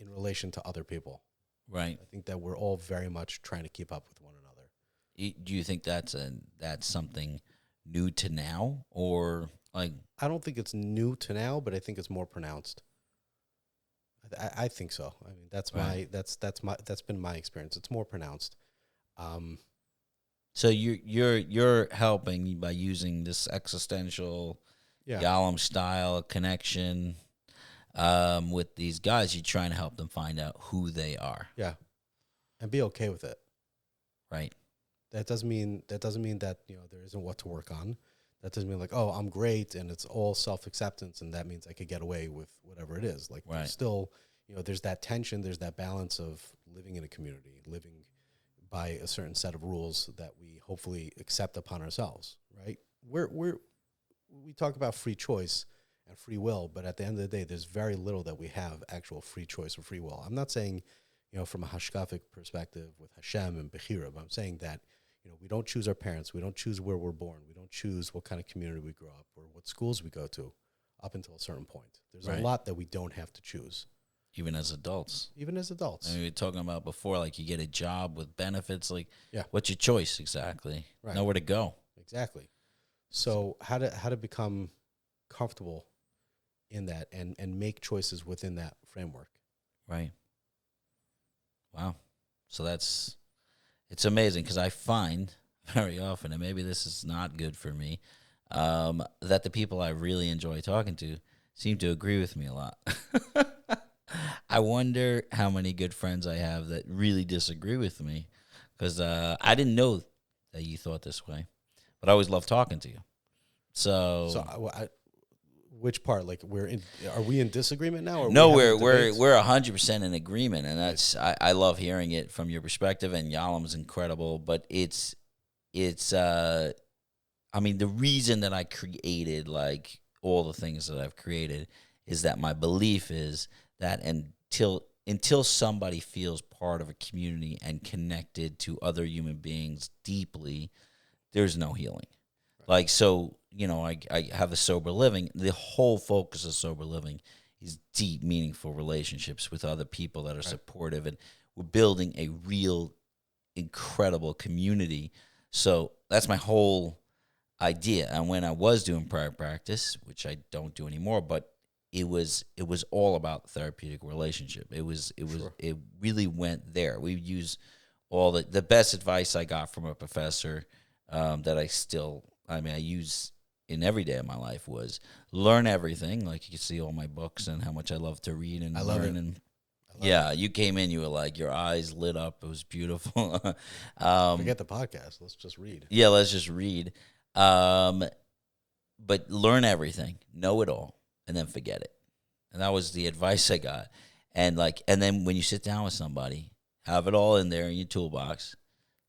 relation to other people. Right. I think that we're all very much trying to keep up with one another. Do you think that's something new to now, or like? I don't think it's new to now, but I think it's more pronounced. I think so. I mean, that's been my experience. It's more pronounced. So you're helping by using this existential, Yalom style connection with these guys. You're trying to help them find out who they are. Yeah, and be okay with it. Right. That doesn't mean that there isn't what to work on. That doesn't mean, like, oh, I'm great and it's all self-acceptance and that means I could get away with whatever it is. Like, there's still, there's that tension, there's that balance of living in a community, living by a certain set of rules that we hopefully accept upon ourselves, right? We talk about free choice and free will, but at the end of the day, there's very little that we have actual free choice or free will. I'm not saying from a hashkafic perspective with Hashem and Bechira. But I'm saying that, we don't choose our parents. We don't choose where we're born. We don't choose what kind of community we grow up or what schools we go to up until a certain point. There's a lot that we don't have to choose. Even as adults. Even as adults. We were talking about before, like you get a job with benefits. Like, yeah. What's your choice exactly? Right. Nowhere to go. Exactly. So how to become comfortable in that and make choices within that framework. Right. Wow. So it's amazing because I find very often, and maybe this is not good for me, that the people I really enjoy talking to seem to agree with me a lot. I wonder how many good friends I have that really disagree with me because I didn't know that you thought this way, but I always love talking to you. So which part? Like are we in disagreement now? Or no, we're 100% in agreement, and that's I love hearing it from your perspective. And Yalam's incredible, but it's the reason that I created like all the things that I've created is that my belief is that until somebody feels part of a community and connected to other human beings deeply, there's no healing. Right. Like, so, I have a sober living. The whole focus of sober living is deep, meaningful relationships with other people that are supportive. And we're building a real, incredible community. So that's my whole idea. And when I was doing private practice, which I don't do anymore, but it was all about therapeutic relationship. It really went there. We use all the best advice I got from a professor that I use in every day of my life was learn everything. Like you can see all my books and how much I love to read and learn. And yeah, you came in, you were like, your eyes lit up. It was beautiful. Forget the podcast. Let's just read. Yeah, let's just read. But learn everything, know it all, and then forget it. And that was the advice I got. And then when you sit down with somebody, have it all in there in your toolbox,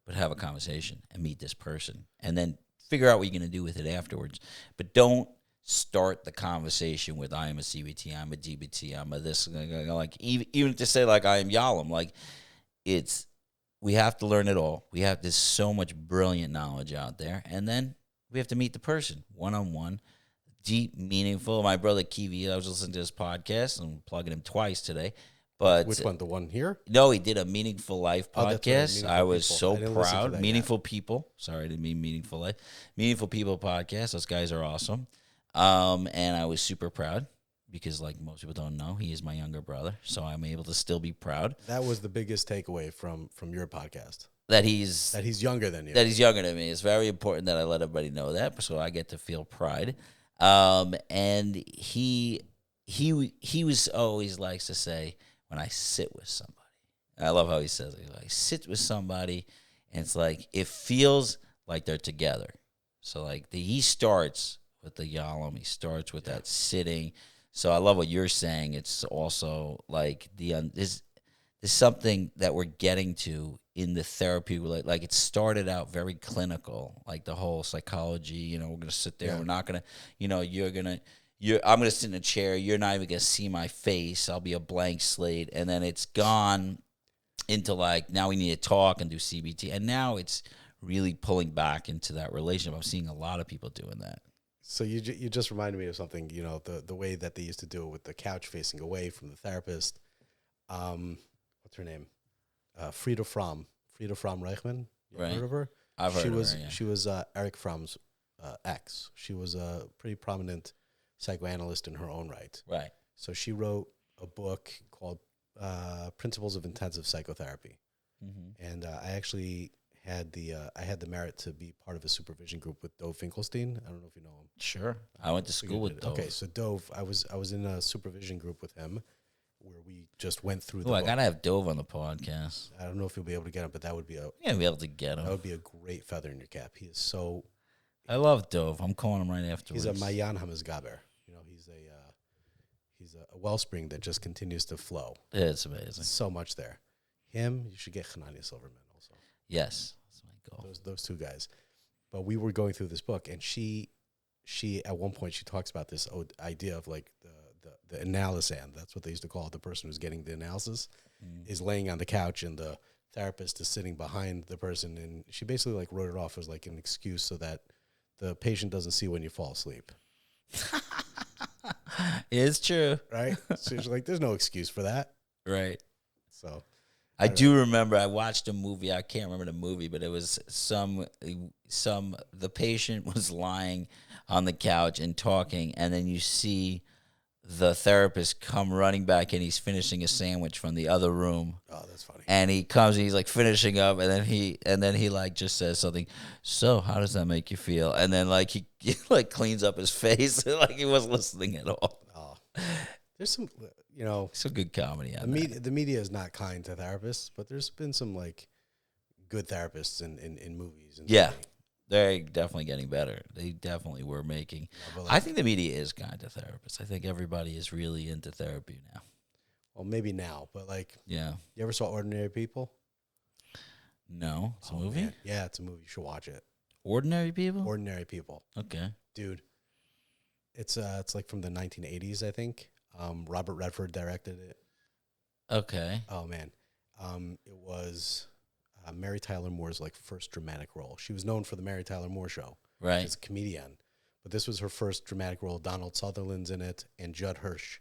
but have a conversation and meet this person. And then figure out what you're going to do with it afterwards. But don't start the conversation with I am a CBT, I'm a DBT, I'm a this. Like even to say like I am Yalam, like we have to learn it all. There's so much brilliant knowledge out there. And then we have to meet the person one-on-one. Deep, meaningful. My brother Kiwi, I was listening to his podcast. I'm plugging him twice today. But which one? The one here? No, he did a Meaningful Life podcast. Right, I was people. so proud. Meaningful People. Sorry, I didn't mean Meaningful Life. Meaningful People podcast. Those guys are awesome. And I was super proud because, like most people don't know, he is my younger brother. So I'm able to still be proud. That was the biggest takeaway from your podcast. That he's younger than you. That he's younger than me. It's very important that I let everybody know that, so I get to feel pride. And he was always likes to say, when I sit with somebody, I love how he says it. I sit with somebody, and it's like it feels like they're together. So like he starts with the Yalam, he starts with that sitting. So I love what you're saying. It's also like there's something that we're getting to in the therapy, like it started out very clinical, like the whole psychology, we're going to sit there, we're not going to, I'm going to sit in a chair, you're not even going to see my face, I'll be a blank slate, and then it's gone into like, now we need to talk and do CBT, and now it's really pulling back into that relationship. I'm seeing a lot of people doing that. So you just reminded me of something, the way that they used to do it with the couch facing away from the therapist. What's her name? Frida Fromm Reichman. You heard of her? I've heard of her, yeah. She was Eric Fromm's ex. She was a pretty prominent psychoanalyst in her own right. Right. So she wrote a book called Principles of Intensive Psychotherapy. Mm-hmm. And I actually had the merit to be part of a supervision group with Dove Finkelstein. I don't know if you know him. Sure. I went to school with Dove. Okay, so Dove, I was in a supervision group with him, where we just went through the book. I gotta have Dove on the podcast. I don't know if you'll be able to get him, but that would be be able to get him. That would be a great feather in your cap. He is so. I love Dove. I'm calling him right afterwards. He's a Mayan Hamizgaber. He's a wellspring that just continues to flow. It's amazing. So much there. Him, you should get Hanania Silverman also. Yes, that's my goal. Those two guys. But we were going through this book, and she at one point she talks about this idea of like the the analysand. That's what they used to call it. The person who's getting the analysis is laying on the couch, and the therapist is sitting behind the person, and she basically like wrote it off as like an excuse so that the patient doesn't see when you fall asleep. It's true. Right? So she's like, there's no excuse for that. Right. So I do remember I watched a movie. I can't remember the movie, but it was the patient was lying on the couch and talking, and then you see the therapist come running back, and he's finishing a sandwich from the other room. oh, that's funny. And he comes and he's like finishing up, and then he like just says something. So how does that make you feel? And then like he like cleans up his face like he wasn't listening at all. Oh, there's some, you know, Some good comedy on the media is not kind to therapists, but there's been some like good therapists in movies. And Yeah. TV. They're definitely getting better. They definitely were making. but like- I think the media is kind to therapists. I think everybody is really into therapy now. Well, maybe now, but like, Yeah. you ever saw Ordinary People? No, it's a Oh, movie. man. Yeah, it's a movie. You should watch it. Ordinary People. Ordinary People, Okay. dude. It's like from the 1980s, I think. Robert Redford directed it. Okay. Oh man, it was Mary Tyler Moore's like first dramatic role. She was known for the Mary Tyler Moore Show. Right. She's a comedian, but this was her first dramatic role. Donald Sutherland's in it, and Judd Hirsch.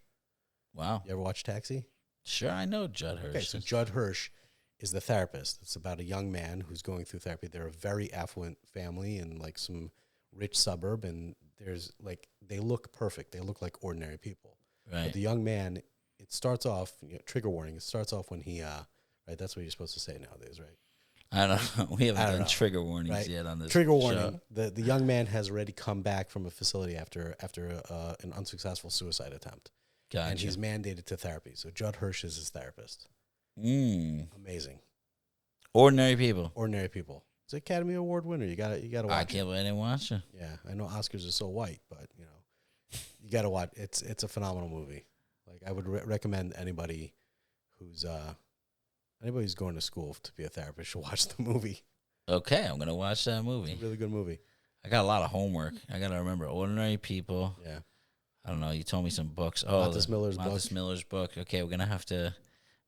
Wow. You ever watch Taxi? Sure, I know Judd Hirsch. Okay, so Judd Hirsch is the therapist. It's about a young man who's going through therapy. They're a very affluent family in like some rich suburb, and there's like they look perfect. They look like ordinary people. Right. But the young man, it starts off, trigger warning. It starts off when he, right? That's what you're supposed to say nowadays, right? I don't know. We haven't I don't done know. trigger warnings Right. yet on this Trigger show. warning. The young man has already come back from a facility after an unsuccessful suicide attempt. Gotcha. And he's mandated to therapy. So Judd Hirsch is his therapist. Amazing. Ordinary People. Ordinary People. It's an Academy Award winner. You gotta watch I it. can't believe I didn't watch it. Yeah, I know Oscars are so white, but you know, you gotta watch. It's a phenomenal movie. Like I would recommend anybody who's going to school to be a therapist should watch the movie. Okay, I'm gonna watch that movie. It's a really good movie. I got a lot of homework. I gotta remember Ordinary People. Yeah. I don't know. You told me some books. Montes Miller's Montes book. Miller's book. Okay, we're gonna have to.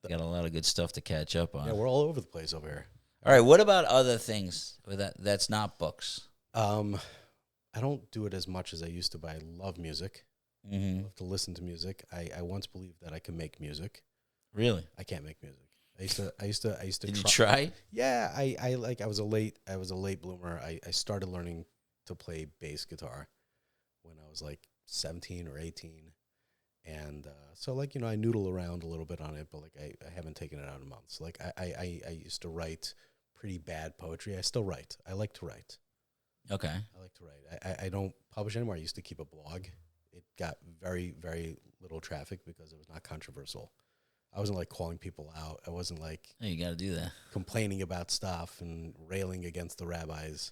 We got a lot of good stuff to catch up on. Yeah, we're all over the place over here. All right. What about other things that's not books? I don't do it as much as I used to, but I love music. Mm-hmm. I love to listen to music. I once believed that I could make music. Really? I can't make music. I used to. Did you try? Yeah, I was a late bloomer. I started learning to play bass guitar when I was like 17 or 18, and so like I noodle around a little bit on it, but like I haven't taken it out in months. Like I used to write pretty bad poetry. I still write. I like to write. Okay. I like to write. I don't publish anymore. I used to keep a blog. It got very, very little traffic because it was not controversial. I wasn't like calling people out. I wasn't like Hey, you got to do that. complaining about stuff and railing against the rabbis.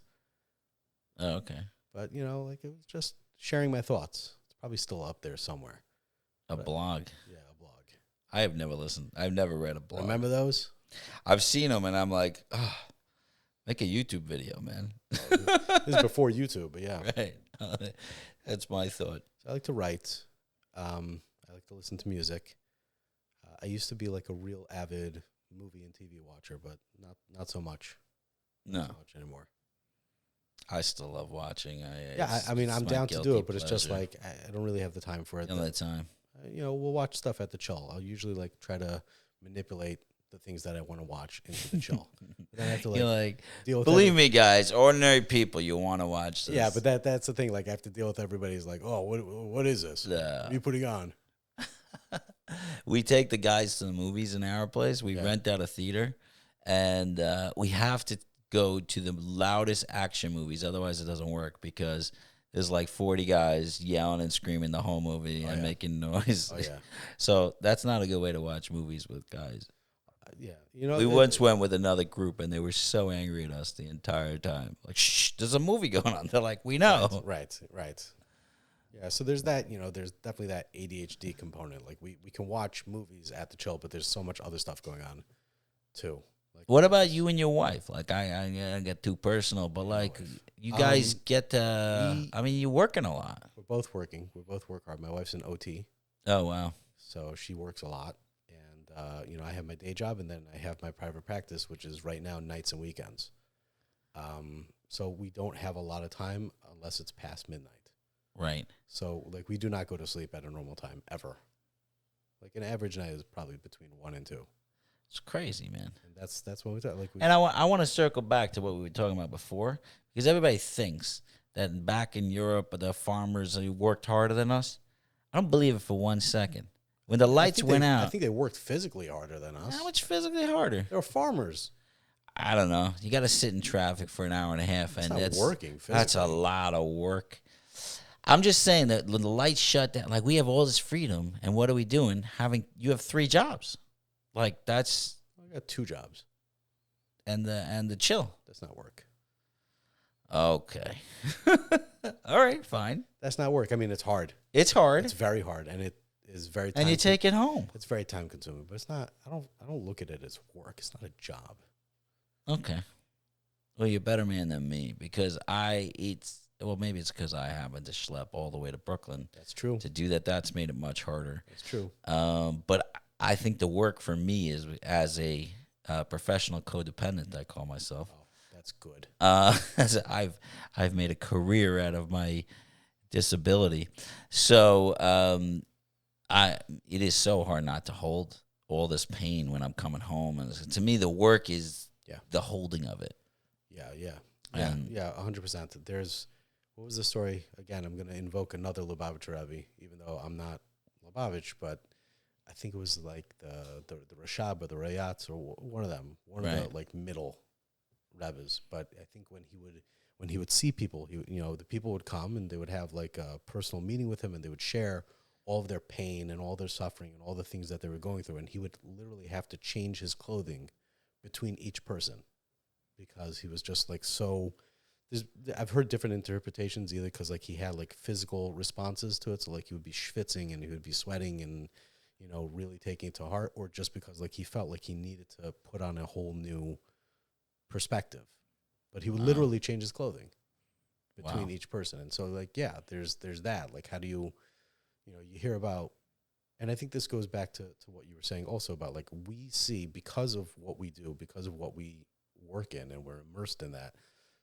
Oh, okay. But like it was just sharing my thoughts. It's probably still up there somewhere. A blog. Yeah, a blog. I have never listened. I've never read a blog. Remember those? I've seen them, and I'm like, oh, make a YouTube video, man. This is before YouTube, but yeah. Right. That's my thought. So I like to write. I like to listen to music. I used to be like a real avid movie and TV watcher, but not so much. No. Not so much anymore. I still love watching. I mean, it's I'm my down to do guilty it, but it's just pleasure. like I don't really have the time for it. All that time. We'll watch stuff at the chill. I'll usually like try to manipulate the things that I want to watch into the chill. But then I have to You're like, deal with believe me, guys, ordinary people, you want to watch this. Yeah, but that's the thing. Like I have to deal with everybody's like, oh, what is this? What are you putting on? We take the guys to the movies in our place. We rent out a theater, and we have to go to the loudest action movies. Otherwise, it doesn't work because there's like 40 guys yelling and screaming the whole movie and making noise. Oh yeah, So that's not a good way to watch movies with guys. yeah. We once went with another group, and they were so angry at us the entire time. Like, shh, there's a movie going on. They're like, we know. Right. Yeah, so there's that, there's definitely that ADHD component. Like we can watch movies at the chill, but there's so much other stuff going on too. Like What about you and your wife? Like, I get too personal, but like, you guys get, I mean, you're working a lot. we're both working. We both work hard. My wife's an OT. Oh, wow. So she works a lot. And, I have my day job, and then I have my private practice, which is right now nights and weekends. So we don't have a lot of time unless it's past midnight. Right. So, like, we do not go to sleep at a normal time, ever. Like, an average night is probably between 1 and 2. It's crazy, man. And that's what we thought. Like, And I want to circle back to what we were talking about before, because everybody thinks that back in Europe, the farmers who worked harder than us. I don't believe it for 1 second. When the lights went out. I think they worked physically harder than us. How much physically harder? They were farmers. I don't know. You got to sit in traffic for an hour and a half, and That's working physically. That's a lot of work. I'm just saying that when the lights shut down, like, we have all this freedom, and what are we doing? You have 3 jobs, like, that's. I got 2 jobs, and the chill. That's not work. Okay. All right, fine. That's not work. I mean, it's hard. It's hard. It's very hard, and it is very. And you take it home. It's very time consuming, but it's not. I don't look at it as work. It's not a job. Okay. Well, you're a better man than me, because maybe it's because I happen to schlep all the way to Brooklyn. That's true. To do that, that's made it much harder. That's true. But I think the work for me is as a professional codependent, I call myself. Oh, that's good. As I've made a career out of my disability, so it is so hard not to hold all this pain when I'm coming home, and to me, the work is the holding of it. Yeah, 100%. What was the story? Again, I'm going to invoke another Lubavitcher Rebbe, even though I'm not Lubavitch, but I think it was like the Rashab or the Rayatz, or one of them, one of the like middle Rebbes. But I think when he would see people, the people would come and they would have like a personal meeting with him, and they would share all of their pain and all their suffering and all the things that they were going through, and he would literally have to change his clothing between each person, because he was just like so. I've heard different interpretations, either because like he had like physical responses to it, so like he would be schwitzing and he would be sweating and really taking it to heart, or just because like he felt like he needed to put on a whole new perspective. But he would literally change his clothing between each person, and so like there's that. Like, how do you hear about, and I think this goes back to what you were saying also about like we see, because of what we do, because of what we work in, and we're immersed in that.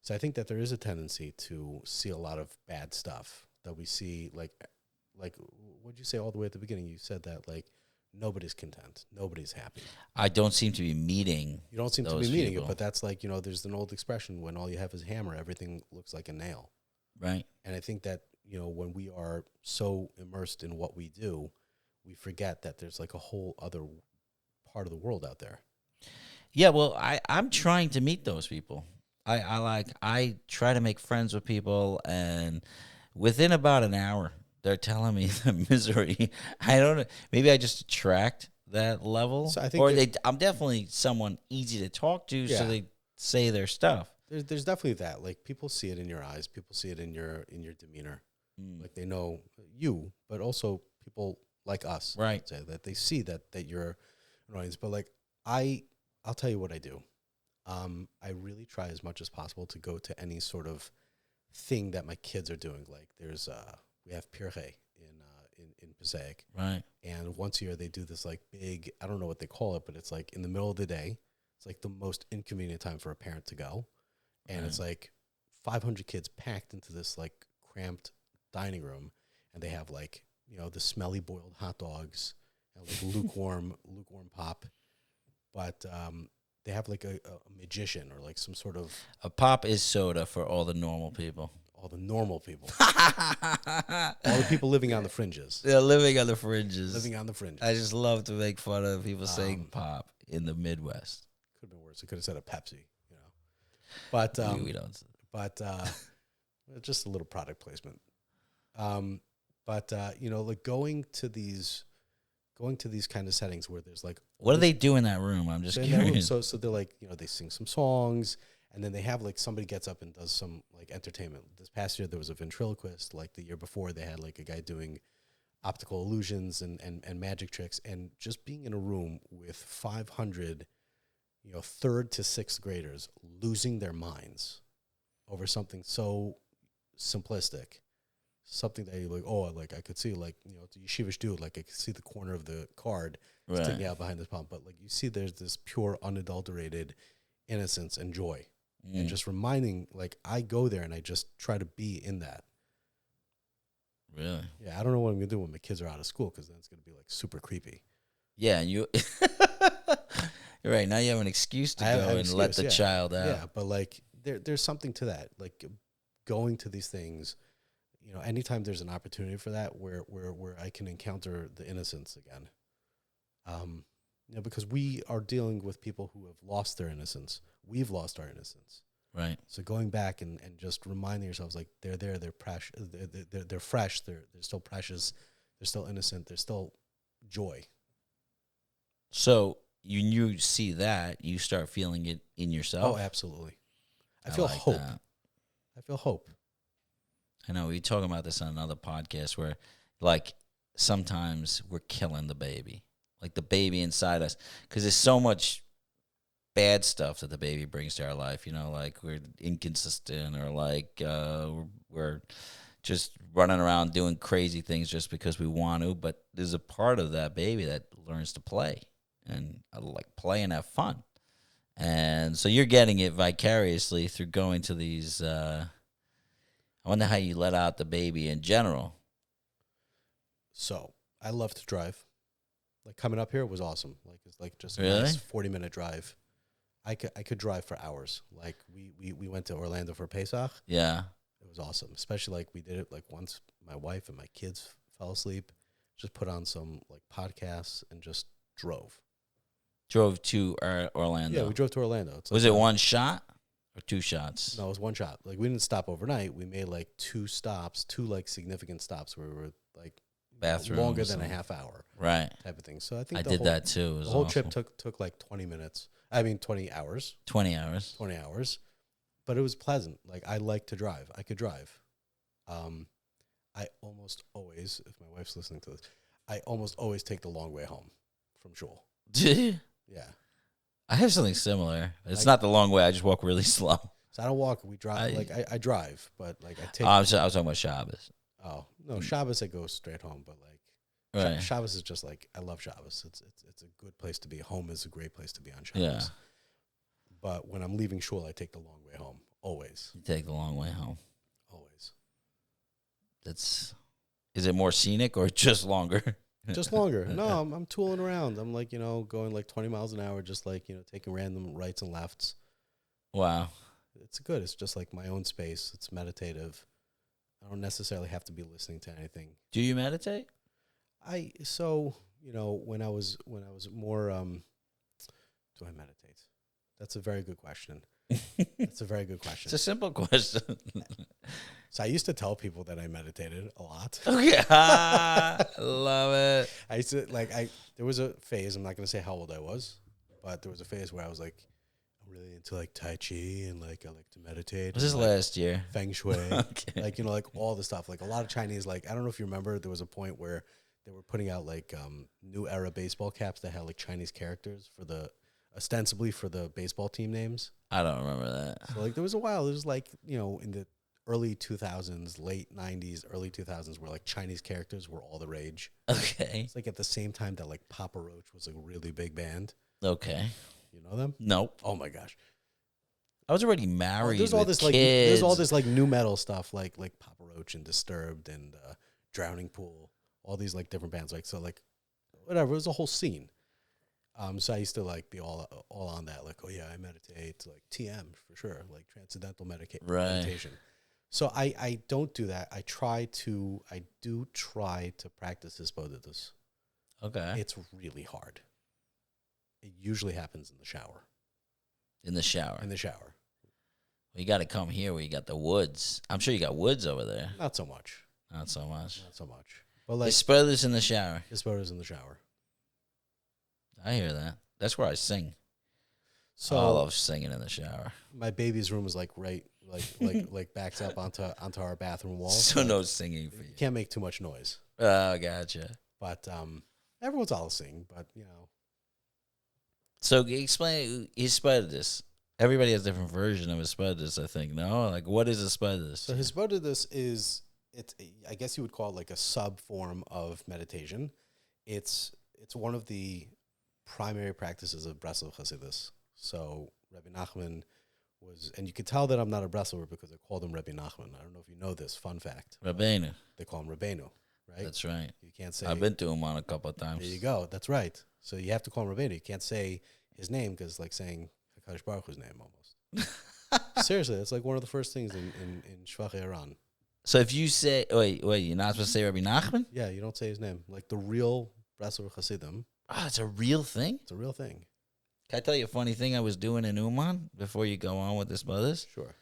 So I think that there is a tendency to see a lot of bad stuff that we see, like what'd you say all the way at the beginning? You said that like nobody's content, nobody's happy. I don't seem to be meeting. You don't seem to be meeting it, but that's like, there's an old expression, when all you have is a hammer, everything looks like a nail. Right. And I think that, when we are so immersed in what we do, we forget that there's like a whole other part of the world out there. Yeah, well, I'm trying to meet those people. I try to make friends with people, and within about an hour, they're telling me the misery. I don't know. Maybe I just attract that level, so I think I'm definitely someone easy to talk to, so they say their stuff. There's definitely that. Like, people see it in your eyes, people see it in your demeanor. Like, they know you, but also people like us, right? Say that they see that you're an audience. But like, I'll tell you what I do. I really try as much as possible to go to any sort of thing that my kids are doing. Like, there's we have Pirche in Passaic, right? And once a year they do this like big, I don't know what they call it, but it's like in the middle of the day. It's like the most inconvenient time for a parent to go, and it's like 500 kids packed into this like cramped dining room, and they have like the smelly boiled hot dogs and like lukewarm pop, but they have like a magician or like some sort of... A pop is soda for all the normal people. All the normal people. All the people living on the fringes. They're living on the fringes. Living on the fringes. I just love to make fun of people saying pop in the Midwest. Could have been worse. It could have said a Pepsi, But we don't. But just a little product placement. Like going to these kind of settings where there's like... What do they do in that room? I'm just curious. So they're like, they sing some songs, and then they have like somebody gets up and does some like entertainment. This past year there was a ventriloquist. Like the year before they had like a guy doing optical illusions and magic tricks, and just being in a room with 500, third to sixth graders losing their minds over something so simplistic, something that you like, oh, like I could see, like, you know, the yeshivish dude, like I could see the corner of the card sticking out behind his palm. But like you see, there's this pure, unadulterated innocence and joy, and just reminding, like, I go there and I just try to be in that. Really? Yeah, I don't know what I'm gonna do when my kids are out of school, because then it's gonna be like super creepy. Yeah, and you. You're right. Now you have an excuse to go and let the child out. Yeah, but like there's something to that. Like going to these things, you know, anytime there's an opportunity for that, where I can encounter the innocence again. You know, because we are dealing with people who have lost their innocence. We've lost our innocence. Right. So going back and just reminding yourselves, like, they're there, they're fresh, they're fresh, they're still precious, they're still innocent, there's still joy. So you see that, you start feeling it in yourself. Oh, absolutely. I feel like hope. That. I feel hope. I know we were talking about this on another podcast where, like, sometimes we're killing the baby, like the baby inside us, because there's so much bad stuff that the baby brings to our life. You know, like we're inconsistent, or like we're just running around doing crazy things just because we want to. But there's a part of that baby that learns to play and like play and have fun. And so you're getting it vicariously through going to these. I wonder how you let out the baby in general. So I love to drive. Like coming up here was awesome. Like it's like just a Really? nice 40-minute drive. I could drive for hours. Like we went to Orlando for Pesach. Yeah. It was awesome. Especially like we did it like once my wife and my kids fell asleep. Just put on some like podcasts and just drove. Drove to Orlando. Yeah, we drove to Orlando. It's like Was it one shot or two shots? No, it was one shot. Like we didn't stop overnight. We made like two like significant stops where we were like Bathrooms longer than a half hour. Right. Type of thing. So I think I did that too. It was the whole awesome. trip took like 20 minutes. I mean 20 hours. 20 hours. 20 hours. But it was pleasant. Like I like to drive. I could drive. I almost always, if my wife's listening to this, I almost always take the long way home from shul. Yeah. I have something similar. It's not the long way. I just walk really slow. So I don't walk. We drive. I drive, but like I take. I was talking about Shabbos. Oh no, Shabbos I go straight home, but like Right. Shabbos is just like I love Shabbos. It's a good place to be. Home is a great place to be on Shabbos. Yeah. But when I'm leaving shul, I take the long way home. Always. You take the long way home. Always. Is it more scenic or just longer? Just longer. No, I'm tooling around. I'm like, going like 20 miles an hour, just like, taking random rights and lefts. Wow. It's good. It's just like my own space. It's meditative. I don't necessarily have to be listening to anything. Do you meditate? When I was more, do I meditate? That's a very good question. That's a very good question. It's a simple question. So I used to tell people that I meditated a lot. Okay. Love it. I used to there was a phase, I'm not going to say how old I was, but there was a phase where I was like, I'm really into like Tai Chi and like I like to meditate. Was this like, last year? Feng Shui. Okay. Like, like all the stuff. Like a lot of Chinese, like, I don't know if you remember, there was a point where they were putting out like new era baseball caps that had like Chinese characters ostensibly for the baseball team names. I don't remember that. So like there was a while, it was like, in the early 2000s, late 90s, early 2000s, where like Chinese characters were all the rage. Okay. It's like at the same time that like Papa Roach was a really big band. Okay. You know them? Nope. Oh my gosh. I was already married. There's all this kids. like there's all this like new metal stuff like Papa Roach and Disturbed and Drowning Pool, all these like different bands. Like so like whatever, it was a whole scene. So I used to like be all on that, like, oh yeah, I meditate, like TM for sure, like transcendental meditation. So I don't do that. I do try to practice Hisbodedus. Okay. It's really hard. It usually happens in the shower. In the shower. In the shower. Well, you got to come here where you got the woods. I'm sure you got woods over there. Not so much. Not so much. Not so much. But like Hisbodedus in the shower. Hisbodedus in the shower. I hear that. That's where I sing. So I love singing in the shower. My baby's room is like right, like backs up onto our bathroom wall. So no singing for you. You can't make too much noise. Oh, gotcha. But everyone's all sing. But So explain Hisbodedus. Everybody has a different version of Hisbodedus, I think. No, like what is Hisbodedus? So Hisbodedus is it's I guess you would call it like a sub form of meditation. It's one of the primary practices of Breslov Hasidus. So Rabbi Nachman was, and you can tell that I'm not a Breslover because I called him Rabbi Nachman. I don't know if you know this fun fact. Rabbeinu. They call him Rabbeinu, right? That's right. You can't say. I've been to him on a couple of times. There you go. That's right. So you have to call him Rabbeinu. You can't say his name because it's like saying Hakadosh Baruch Hu's name almost. Seriously, it's like one of the first things in Shvachei Aran. So if you say, wait, you're not supposed to say Rabbi Nachman? Yeah, you don't say his name. Like the real Breslover Hasidim. Oh, it's a real thing? It's a real thing. Can I tell you a funny thing I was doing in Uman before you go on with this brothers? Sure.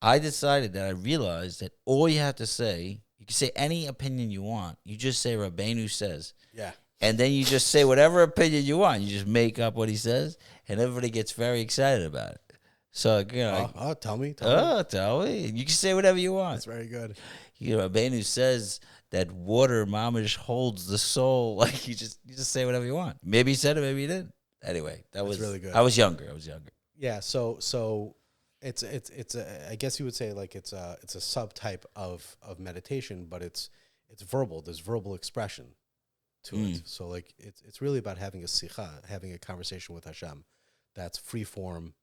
I decided that I realized that all you have to say, you can say any opinion you want. You just say Rabbeinu says. Yeah. And then you just say whatever opinion you want. You just make up what he says, and everybody gets very excited about it. So, you know, tell me. Tell me. You can say whatever you want. That's very good. You know, Rabbeinu says that water, mamish, holds the soul. Like, you just say whatever you want. Maybe he said it, maybe he didn't. Anyway, that was really good. I was younger. Yeah. So it's I guess you would say like it's a subtype of meditation, but it's verbal. There's verbal expression to it. So like it's really about having a sikha, having a conversation with Hashem that's free form.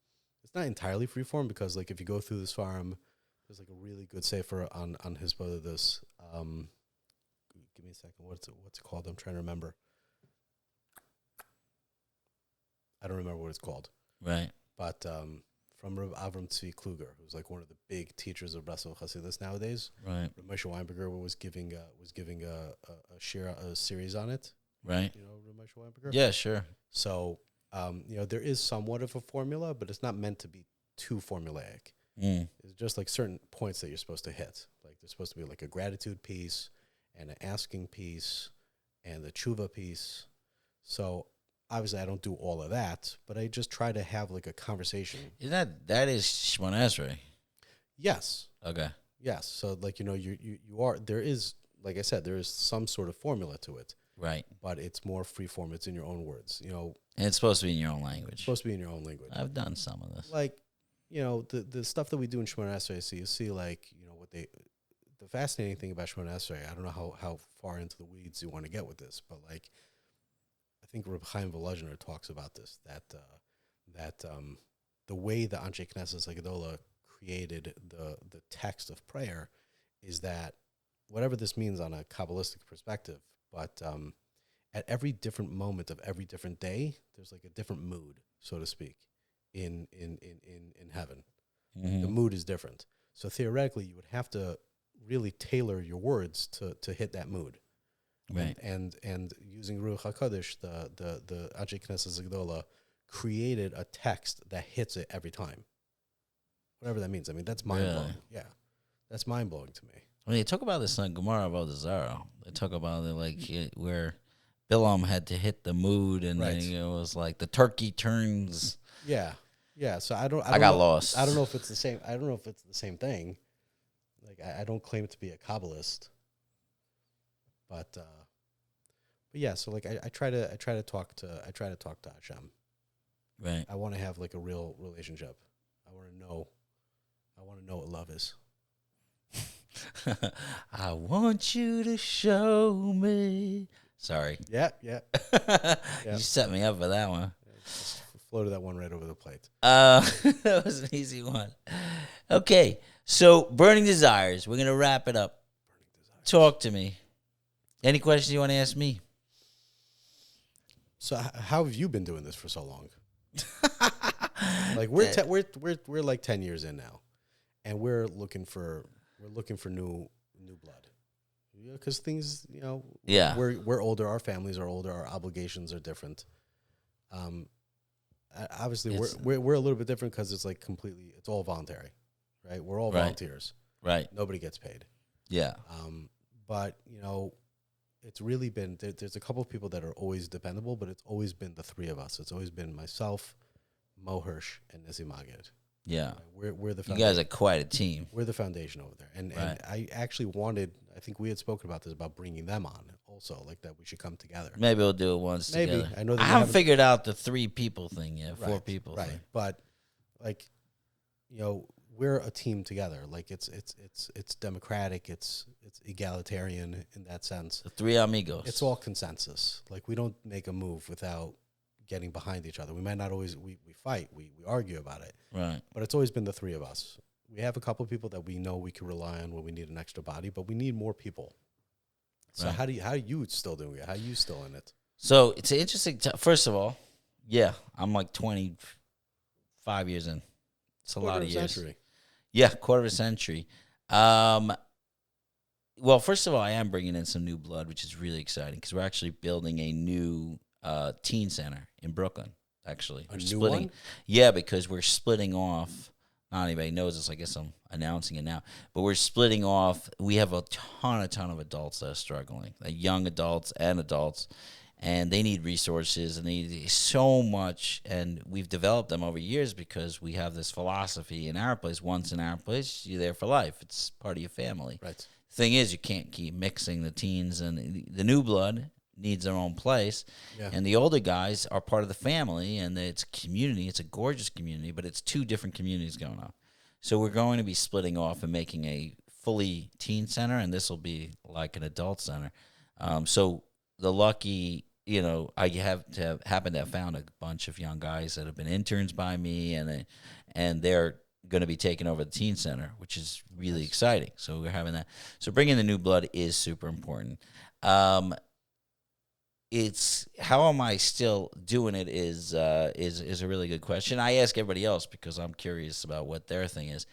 It's not entirely free form because like if you go through this farm, there's like a really good sefer on his brother. This give me a second. What's it called? I'm trying to remember. I don't remember what it's called. Right. But from Rav Avram Tzvi Kluger, who's like one of the big teachers of Breslov Hasidus nowadays. Right. Rav Moshe Weinberger was giving a series on it. Right. You know Rav Moshe Weinberger? Yeah, sure. So you know, there is somewhat of a formula, but it's not meant to be too formulaic. It's just like certain points that you're supposed to hit. Like there's supposed to be like a gratitude piece and an asking piece and the tshuva piece. So obviously I don't do all of that, but I just try to have like a conversation. Is that is Shemona Esrei? Yes. Okay. Yes. So like, you know, you are, there is, like I said, there is some sort of formula to it. Right. But it's more free form. It's in your own words, you know. And it's supposed to be in your own language. It's supposed to be in your own language. I've done some of this. Like, you know, the stuff that we do in Shemona Esrei, you see like, you know, the fascinating thing about Shemona Esrei, I don't know how far into the weeds you want to get with this, but like, I think Reb Chaim Volozhiner talks about this, that the way the Anshe Knesset Hagadola created the text of prayer is that whatever this means on a Kabbalistic perspective, but at every different moment of every different day, there's like a different mood, so to speak, in heaven. Mm-hmm. The mood is different. So theoretically, you would have to really tailor your words to hit that mood. Right. And using Ruach HaKodesh, the Anshe Knesset Hagadola created a text that hits it every time. Whatever that means. I mean, that's mind-blowing. Really? Yeah. That's mind-blowing to me. I mean, they talk about this on Gemara about the Zara. They talk about it like where Bilam had to hit the mood, and Right. then it was like the turkey turns. Yeah. Yeah. So I got know, lost. I don't know if it's the same. I don't know if it's the same thing. Like I don't claim to be a Kabbalist. But yeah, so like I try to talk to Hashem. Right. I want to have like a real relationship. I want to know what love is. I want you to show me. Sorry. Yeah. Yeah. You set me up for that one. Just floated that one right over the plate. That was an easy one. Okay, so burning desires. We're gonna wrap it up. Talk to me. Any questions you want to ask me? So how have you been doing this for so long? Like we're like 10 years in now, and we're looking for new blood. Because things, you know, Yeah. we're older, our families are older, our obligations are different. Obviously, we're a little bit different because it's like it's all voluntary, right? We're all volunteers, Right. Nobody gets paid. Yeah. But you know, it's really been there's a couple of people that are always dependable, but it's always been the three of us. It's always been myself, Mo Hirsch, and Nizzi Magid. Yeah. We're the You guys are quite a team. We're the foundation over there, and I actually wanted. I think we had spoken about this about bringing them on also, like that we should come together. Maybe we'll do it once together. I know that I haven't figured out the 3 people thing yet, 4 people right? thing. But like, you know, we're a team together. Like it's democratic. It's egalitarian in that sense. The three amigos. It's all consensus. Like we don't make a move without getting behind each other. We might not always we fight. We argue about it. Right. But it's always been the three of us. We have a couple of people that we know we can rely on when we need an extra body, but we need more people. So Right. how are you still doing it? How are you still in it? So it's an interesting. First of all, yeah, I'm like 25 years in. It's a lot of years. Century. Yeah, quarter of a century. Well, first of all, I am bringing in some new blood, which is really exciting because we're actually building a new teen center in Brooklyn. Actually, A new one? Yeah, because we're splitting off. Not anybody knows this. I guess I'm announcing it now. But we're splitting off. We have a ton of adults that are struggling, young adults and adults, and they need resources and they need so much. And we've developed them over years because we have this philosophy in our place. Once in our place, you're there for life. It's part of your family. Right. Thing is, you can't keep mixing the teens and the new blood needs their own place, and the older guys are part of the family, and it's community. It's a gorgeous community, but it's two different communities going on. So we're going to be splitting off and making a fully teen center, and this will be like an adult center. So the lucky, I happen to have found a bunch of young guys that have been interns by me, and they're going to be taking over the teen center, which is really exciting. So we're having that. So bringing the new blood is super important. It's how am I still doing it is a really good question. I ask everybody else because I'm curious about what their thing is.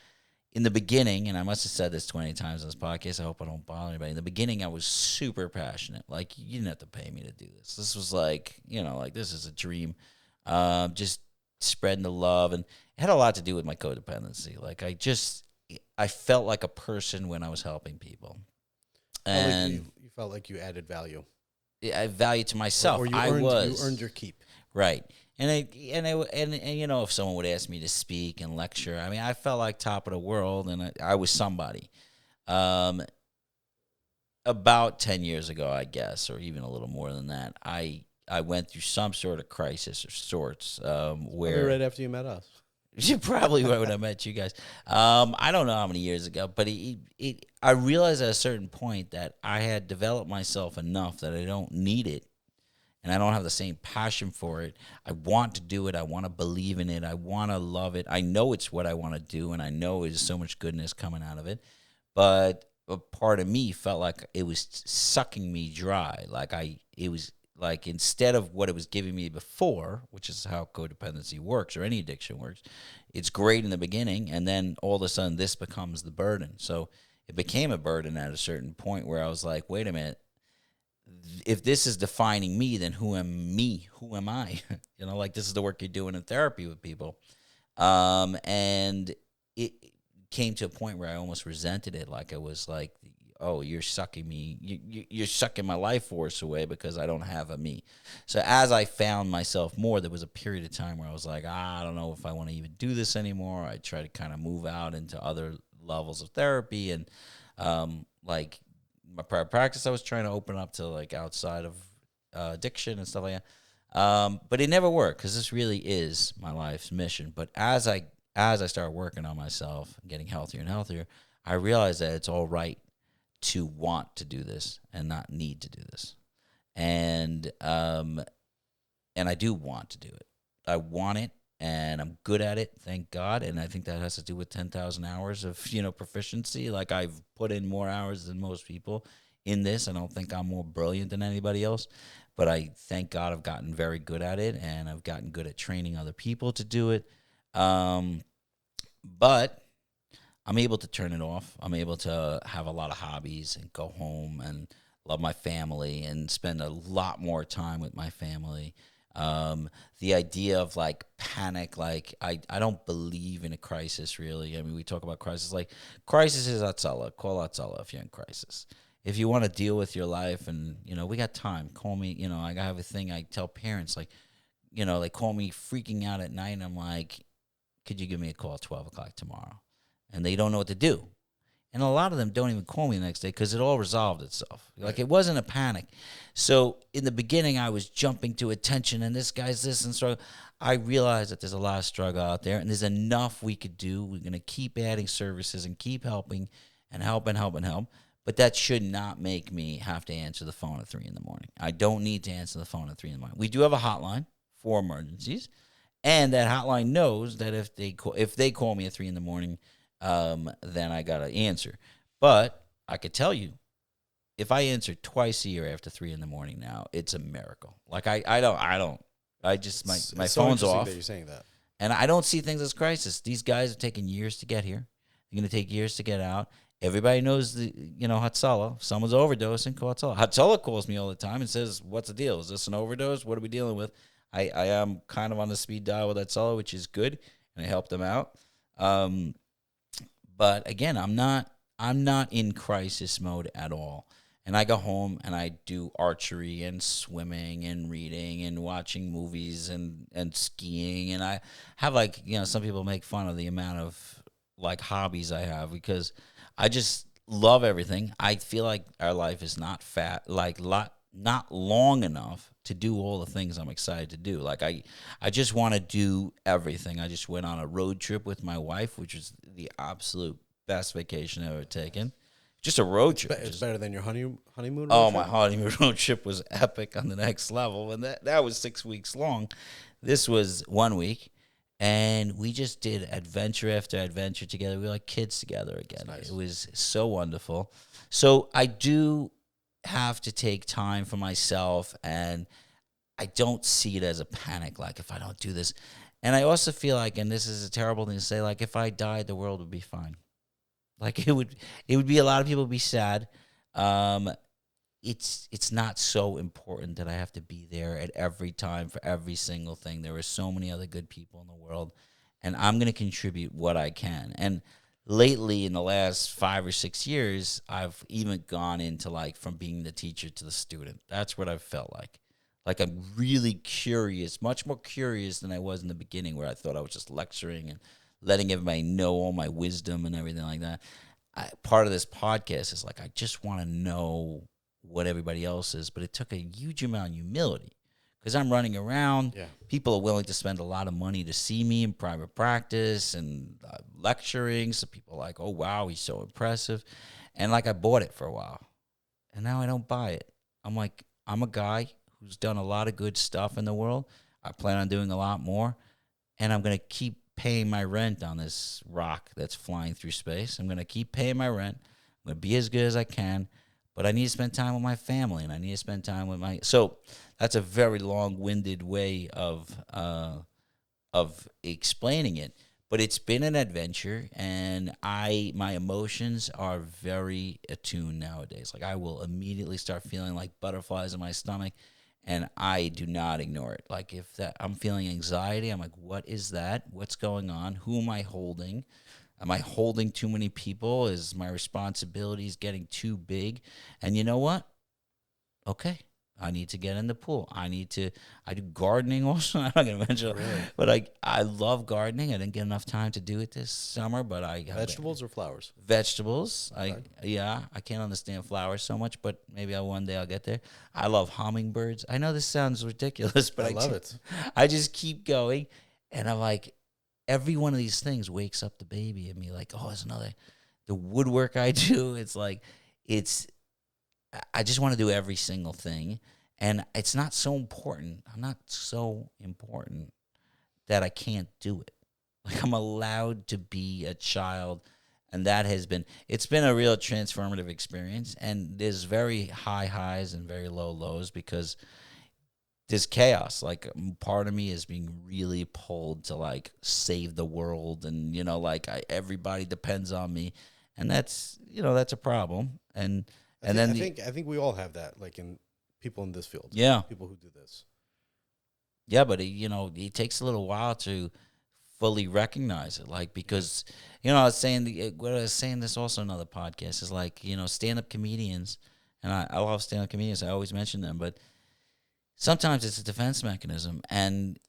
In the beginning, and I must have said this 20 times on this podcast, I hope I don't bother anybody. In the beginning, I was super passionate. Like, you didn't have to pay me to do this. This was like, this is a dream. Just spreading the love. And it had a lot to do with my codependency. Like, I felt like a person when I was helping people. And you felt like you added value. I value to myself. Or you earned your keep. Right. And if someone would ask me to speak and lecture, I mean, I felt like top of the world, and I was somebody. About 10 years ago, I guess, or even a little more than that, I went through some sort of crisis of sorts. Where right after you met us. You probably right when I met you guys. I don't know how many years ago, but I realized at a certain point that I had developed myself enough that I don't need it, and I don't have the same passion for it. I want to do it. I want to believe in it. I want to love it. I know it's what I want to do, and I know there's so much goodness coming out of it. But a part of me felt like it was sucking me dry. It was like instead of what it was giving me before, which is how codependency works or any addiction works, it's great in the beginning, and then all of a sudden this becomes the burden. So it became a burden at a certain point where I was like, wait a minute, if this is defining me, then who am me? Who am I? This is the work you're doing in therapy with people. And it came to a point where I almost resented it. Like it was like, oh, you're sucking me. You're sucking my life force away because I don't have a me. So as I found myself more, there was a period of time where I was like, I don't know if I want to even do this anymore. I try to kind of move out into other levels of therapy, and like my private practice, I was trying to open up to like outside of addiction and stuff like that. But it never worked because this really is my life's mission. But as I started working on myself and getting healthier and healthier, I realized that it's all right to want to do this and not need to do this. And I do want to do it. I want it, and I'm good at it, thank God. And I think that has to do with 10,000 hours of, proficiency. Like I've put in more hours than most people in this. I don't think I'm more brilliant than anybody else, but I thank God I've gotten very good at it, and I've gotten good at training other people to do it. But I'm able to turn it off. I'm able to have a lot of hobbies and go home and love my family and spend a lot more time with my family. The idea of like panic, like I don't believe in a crisis really. I mean, we talk about crisis, like crisis is Atzala. Call Atzala if you're in crisis. If you want to deal with your life and, we got time, call me, I have a thing I tell parents, like, they call me freaking out at night and I'm like, could you give me a call at 12 o'clock tomorrow? And they don't know what to do. And a lot of them don't even call me the next day because it all resolved itself. Like, it wasn't a panic. So in the beginning, I was jumping to attention, and this guy's this and so. I realized that there's a lot of struggle out there, and there's enough we could do. We're going to keep adding services and keep helping and help and help and help. But that should not make me have to answer the phone at 3 in the morning. I don't need to answer the phone at 3 in the morning. We do have a hotline for emergencies, and that hotline knows that if they call me at 3 in the morning, then I got to answer. But I could tell you, if I answer twice a year after 3 in the morning now, it's a miracle. Like, I just, my phone's off. That you're saying that. And I don't see things as crisis. These guys have taken years to get here. They're going to take years to get out. Everybody knows Hatzalah. If someone's overdosing, call Hatzalah. Hatzalah calls me all the time and says, what's the deal? Is this an overdose? What are we dealing with? I am kind of on the speed dial with Hatzalah, which is good, and I help them out. But again, I'm not in crisis mode at all. And I go home and I do archery and swimming and reading and watching movies and skiing. And I have, like, some people make fun of the amount of, like, hobbies I have because I just love everything. I feel like our life is not not long enough to do all the things I'm excited to do. Like, I just want to do everything. I just went on a road trip with my wife, which was the absolute best vacation I've ever taken. Just a road trip. It's better than your honeymoon road Oh, trip? my honeymoon road trip was epic on the next level. And that was 6 weeks long. This was 1 week. And we just did adventure after adventure together. We were like kids together again. Nice. It was so wonderful. So I do have to take time for myself, and I don't see it as a panic, like, if I don't do this. And I also feel like, and this is a terrible thing to say, like, if I died, the world would be fine. Like, it would be, a lot of people would be sad. It's not so important that I have to be there at every time for every single thing. There are so many other good people in the world, and I'm going to contribute what I can. And lately, in the last 5 or 6 years, I've even gone into, like, from being the teacher to the student. That's what I've felt like. Like, I'm really curious, much more curious than I was in the beginning, where I thought I was just lecturing and letting everybody know all my wisdom and everything like that. Part of this podcast is, like, I just want to know what everybody else is, but it took a huge amount of humility because I'm running around. Yeah. People are willing to spend a lot of money to see me in private practice and lecturing. So people are like, oh, wow, he's so impressive. And, like, I bought it for a while, and now I don't buy it. I'm like, I'm a guy who's done a lot of good stuff in the world. I plan on doing a lot more, and I'm going to keep paying my rent on this rock that's flying through space. I'm going to keep paying my rent. I'm going to be as good as I can. But I need to spend time with my family, and I need to spend time with my. So that's a very long-winded way of explaining it. But it's been an adventure, and my emotions are very attuned nowadays. Like, I will immediately start feeling like butterflies in my stomach, and I do not ignore it. Like, if I'm feeling anxiety, I'm like, what is that? What's going on? Who am I holding? Am I holding too many people? Is my responsibilities getting too big? And you know what? Okay, I need to get in the pool. I do gardening also. I'm not going to mention Really? But I love gardening. I didn't get enough time to do it this summer, but I have Vegetables or flowers? Vegetables. Okay. I can't understand flowers so much, but maybe one day I'll get there. I love hummingbirds. I know this sounds ridiculous, but I love it. I just keep going, and I'm like, every one of these things wakes up the baby in me. Like, oh, there's another. The woodwork I do, it's like, I just want to do every single thing, and it's not so important. I'm not so important that I can't do it. Like, I'm allowed to be a child, and it's been a real transformative experience, and there's very high highs and very low lows because there's chaos. Like, part of me is being really pulled to, like, save the world, and everybody depends on me, and that's a problem. And I think we all have that, like, in people in this field. Yeah, people who do this. Yeah, but it takes a little while to fully recognize it, like, because I was saying this also in another podcast is, like, stand-up comedians, and I love stand-up comedians. I always mention them, but sometimes it's a defense mechanism and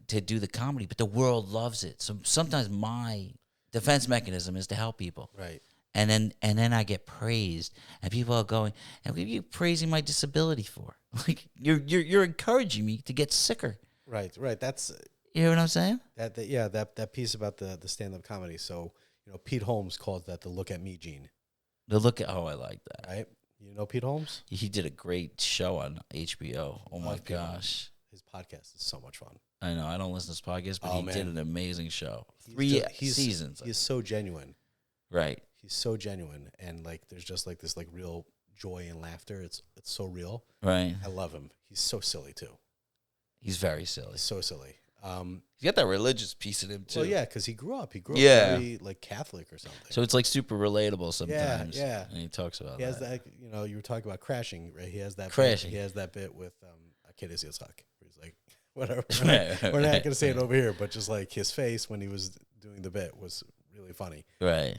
to do the comedy, but the world loves it. So sometimes my defense mechanism is to help people. Right. and then I get praised, and people are going, and what are you praising my disability for? Like you're encouraging me to get sicker. Right. That's You know what I'm saying? that piece about the stand up comedy. So Pete Holmes calls that the look at me gene. I like that. Right. You know Pete Holmes? He did a great show on HBO. Oh my Pete Holmes. gosh. His podcast is so much fun. I know. I don't listen to this podcast, but he did an amazing show. He's Seasons. He's so genuine. Right. He's so genuine, and like there's just like this like real joy and laughter. It's so real. Right. I love him. He's so silly too. He's very silly. He's so silly. He's got that religious piece in him too. Well, yeah, because he grew up very like Catholic or something. So it's like super relatable sometimes. Yeah. And he talks about he has that. you were talking about crashing, right? He has that Crashing. He has that bit with Kid Is Yitzhak, where he's like, whatever. We're not gonna say it over here, but just like his face when he was doing the bit was really funny. Right.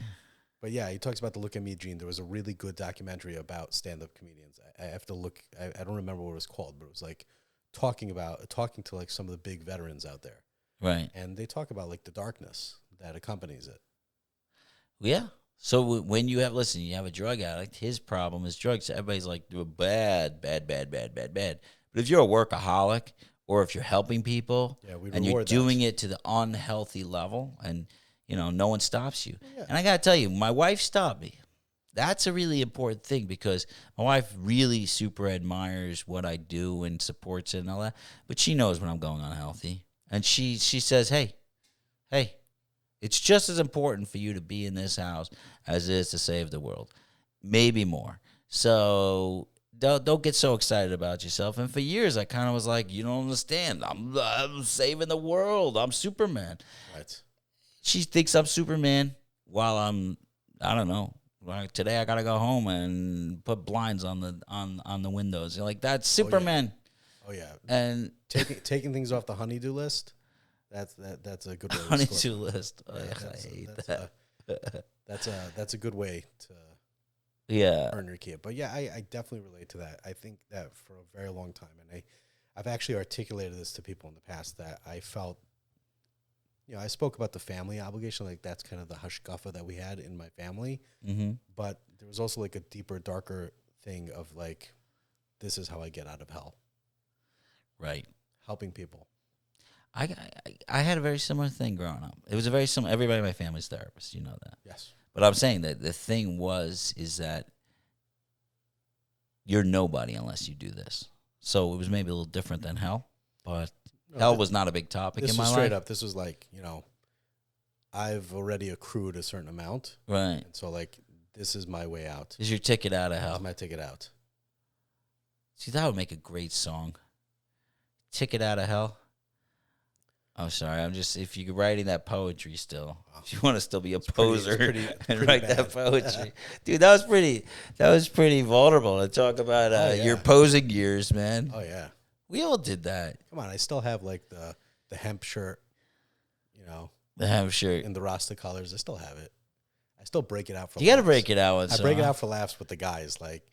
But yeah, he talks about the look at me gene. There was a really good documentary about stand-up comedians. I have to look. I don't remember what it was called, but it was like talking to like some of the big veterans out there. Right. And they talk about like the darkness that accompanies it. Yeah. So when you have a drug addict, his problem is drugs. Everybody's like, bad. But if you're a workaholic or if you're helping people and you're doing it to the unhealthy level and, no one stops you. Yeah. And I got to tell you, my wife stopped me. That's a really important thing because my wife really super admires what I do and supports it and all that. But she knows when I'm going unhealthy. And she says, hey, it's just as important for you to be in this house as it is to save the world. Maybe more. So don't get so excited about yourself. And for years, I kind of was like, you don't understand. I'm saving the world. I'm Superman. Right. She thinks I'm Superman while I don't know. Like today, I got to go home and put blinds on the windows. You're like, that's Superman. Oh yeah, and taking things off the honeydew list. That's a good way. Honeydew list. I hate that. That's a good way to earn your keep. But yeah, I definitely relate to that. I think that for a very long time, and I've actually articulated this to people in the past that I felt. I spoke about the family obligation, like that's kind of the hushkuffa that we had in my family. Mm-hmm. But there was also like a deeper, darker thing of like, this is how I get out of hell. Right. Helping people. I had a very similar thing growing up. It was a very similar. Everybody in my family's therapist. You know that. Yes. But I'm saying that the thing is that you're nobody unless you do this. So it was maybe a little different than hell, but hell was not a big topic in my life. Straight up, this was like, I've already accrued a certain amount. Right. And so like, this is my way out. Is your ticket out of hell? This is my ticket out. See, that would make a great song. Ticket out of hell. I'm sorry. If you're writing that poetry still, if you want to still be a poser and write bad. That poetry. Dude, that was pretty vulnerable to talk about your posing years, man. Oh, yeah. We all did that. Come on. I still have like the hemp shirt, The hemp shirt. And the Rasta colors. I still have it. I still break it out for laughs. You got to break it out once. I break it out for laughs with the guys. Like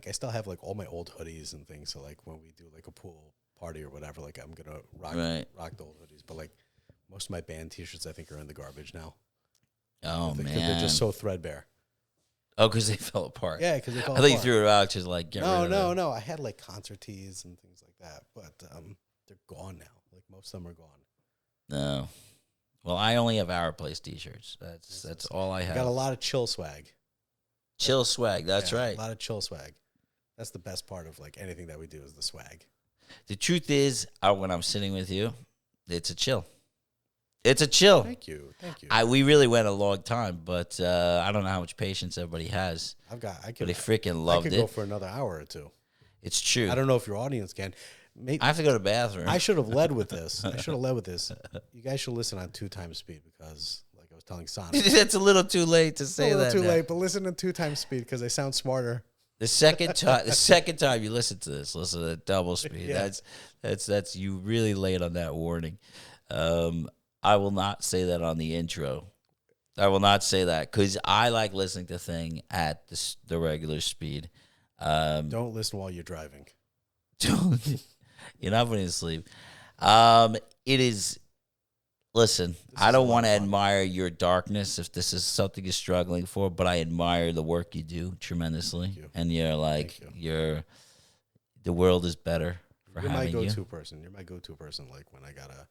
I still have like all my old hoodies and things. So like when we do like a pool party or whatever, like I'm gonna rock the old hoodies. But like most of my band T-shirts, I think are in the garbage now. Oh man, they're just so threadbare. Oh, because they fell apart. Yeah, because they fell apart. I thought you threw it out just like get rid of them. No. I had like concert tees and things like that, but they're gone now. Like most of them are gone. No. Well, I only have Our Place T-shirts. That's all I have. Got a lot of chill swag. Chill swag. That's right. A lot of chill swag. That's the best part of like anything that we do is the swag. The truth is, when I'm sitting with you, it's a chill. It's a chill. Thank you. We really went a long time, but I don't know how much patience everybody has. But they freaking loved it. I could go for another hour or two. It's true. I don't know if your audience can. I have to go to the bathroom. I should have led with this. You guys should listen on 2 times speed because, like I was telling Sonic, it's a little too late to say that. A little too late, but listen at 2 times speed because they sound smarter. The second time you listen to this, listen to double speed. Yeah. That's you really late on that warning. I will not say that on the intro. I will not say that because I like listening to thing at the regular speed. Don't listen while you're driving. You're not putting to sleep. It is. listen, I is a don't lot want to of fun. admire your darkness if this is something you're struggling for, but I admire the work you do tremendously. you. And you're like, Thank you. you're, the world is better for You're my having you. go-to person. You're my go-to person. Like when I gotta.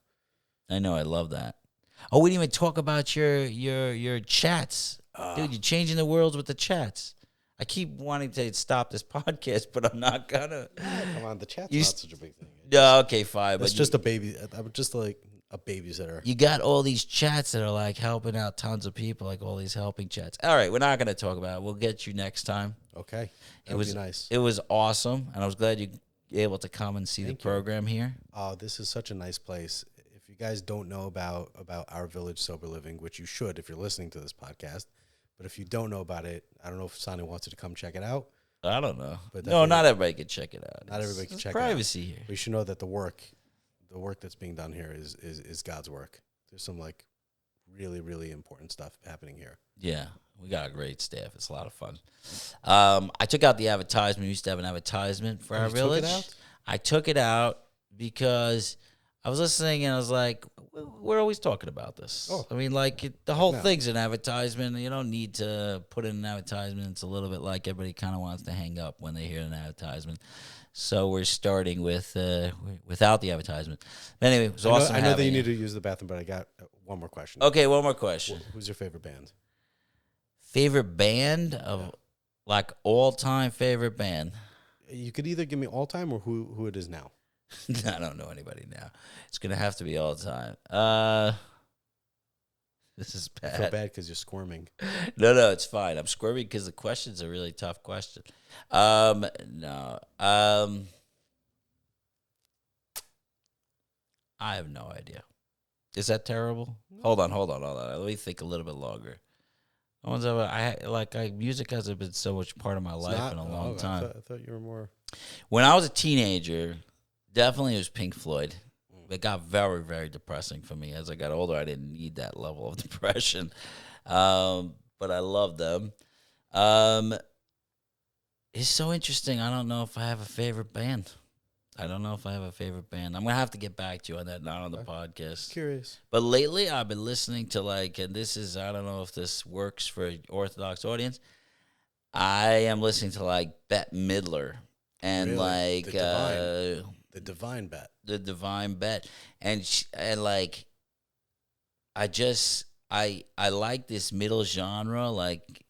I know, I love that. Oh, we didn't even talk about your chats. Dude, you're changing the world with the chats. I keep wanting to stop this podcast, but I'm not gonna. Come on, the chat's You not s- such a big thing. No, okay, fine. It's But just a baby. I'm just like a babysitter. you got all these chats that are like helping out tons of people, like all these helping chats. All right, we're not gonna talk about it. We'll get you next time. Okay, It that would was be nice. It was awesome, and I was glad you were able to come and see Thank the you. program here. Oh, this is such a nice place. If you guys don't know about our village sober living, which you should if you're listening to this podcast, but if you don't know about it, I don't know if Sonny wants you to come check it out. I don't know. But No, definitely- not everybody can check it out. Not everybody can It's check it out. privacy here. We should know that the work that's being done here is God's work. There's some like really, really important stuff happening here. Yeah, we got a great staff. It's a lot of fun. I took out the advertisement. We used to have an advertisement for our you took it village. out? I took it out because I was listening and I was like, we're always talking about this. Oh. I mean, like the whole No. thing's an advertisement. You don't need to put in an advertisement. It's a little bit like everybody kind of wants to hang up when they hear an advertisement. So we're starting with without the advertisement. But anyway, it was awesome. I know that having you need to use the bathroom, but I got one more question. Okay, one more question. Who's your favorite band? Favorite band of like all time favorite band. You could either give me all time or who it is now. I don't know anybody now. It's gonna have to be all time. This is I feel bad. bad because you're squirming. No, it's fine. I'm squirming because the question's a really tough question. No. I have no idea. Is that terrible? Hold on. Let me think a little bit longer. Music hasn't been so much part of my It's life not- in a oh, long time. I thought you were more. When I was a teenager, definitely it was Pink Floyd. It got very, very depressing for me. As I got older, I didn't need that level of depression. But I love them. It's so interesting. I don't know if I have a favorite band. I'm going to have to get back to you on that, not on the podcast. Curious. But lately, I've been listening to and this is, I don't know if this works for an Orthodox audience. I am listening to Bette Midler and Really? the The Divine Bet. Divine Bet, and I like this middle genre, like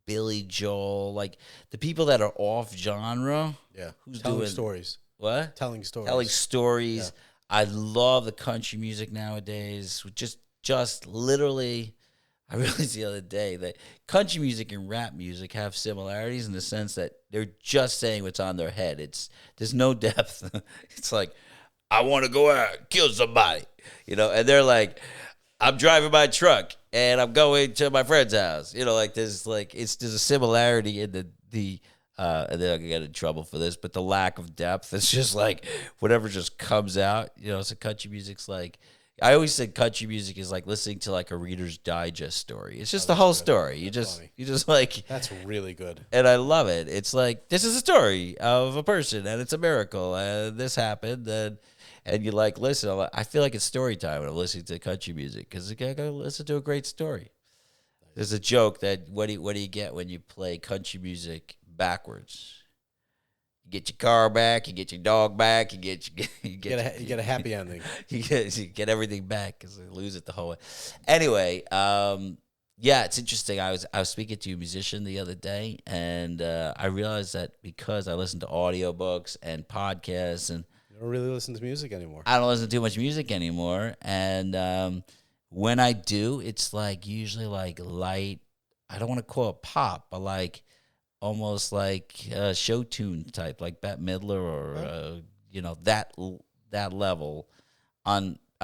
Billy Joel, like the people that are off genre. Yeah. Who's Telling doing stories. what? Telling stories. Telling stories. Yeah. I love the country music nowadays. Just literally, I realized the other day that country music and rap music have similarities in the sense that they're just saying what's on their head. There's no depth. It's like, I want to go out and kill somebody, and they're like, I'm driving my truck and I'm going to my friend's house. There's a similarity in the and then I can get in trouble for this, but the lack of depth. It's just like whatever just comes out. So country music's like, I always said country music is like listening to a Reader's Digest story. It's just the whole story. You funny. just That's really good. and I love it. It's like, this is a story of a person and it's a miracle and this happened and you listen. I feel like it's story time when I'm listening to country music because I gotta listen to a great story. There's a joke that what do you get when you play country music backwards? You get your car back, you get your dog back, you get You get a happy ending. you get everything back because they lose it the whole way. Anyway, yeah, it's interesting. I was speaking to a musician the other day, and I realized that because I listen to audiobooks and podcasts, and You don't really listen to music anymore. I don't listen to too much music anymore. And when I do, it's usually light. I don't want to call it pop, but almost show tune type, like Bette Midler or that level.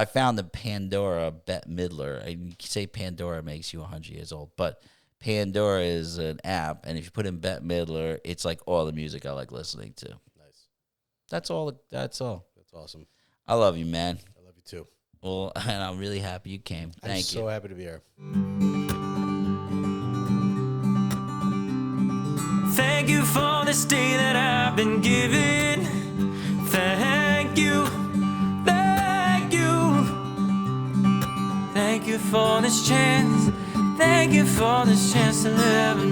I found the Pandora Bette Midler. And you say Pandora makes you 100 years old, but Pandora is an app, and if you put in Bette Midler, it's all the music I like listening to. Nice. That's all. That's awesome. I love you, man. I love you too. Well, and I'm really happy you came. I'm Thank so you. happy to be here. Thank you for this day that I've been given. Thank you. Thank you. Thank you for this chance. Thank you for this chance to live a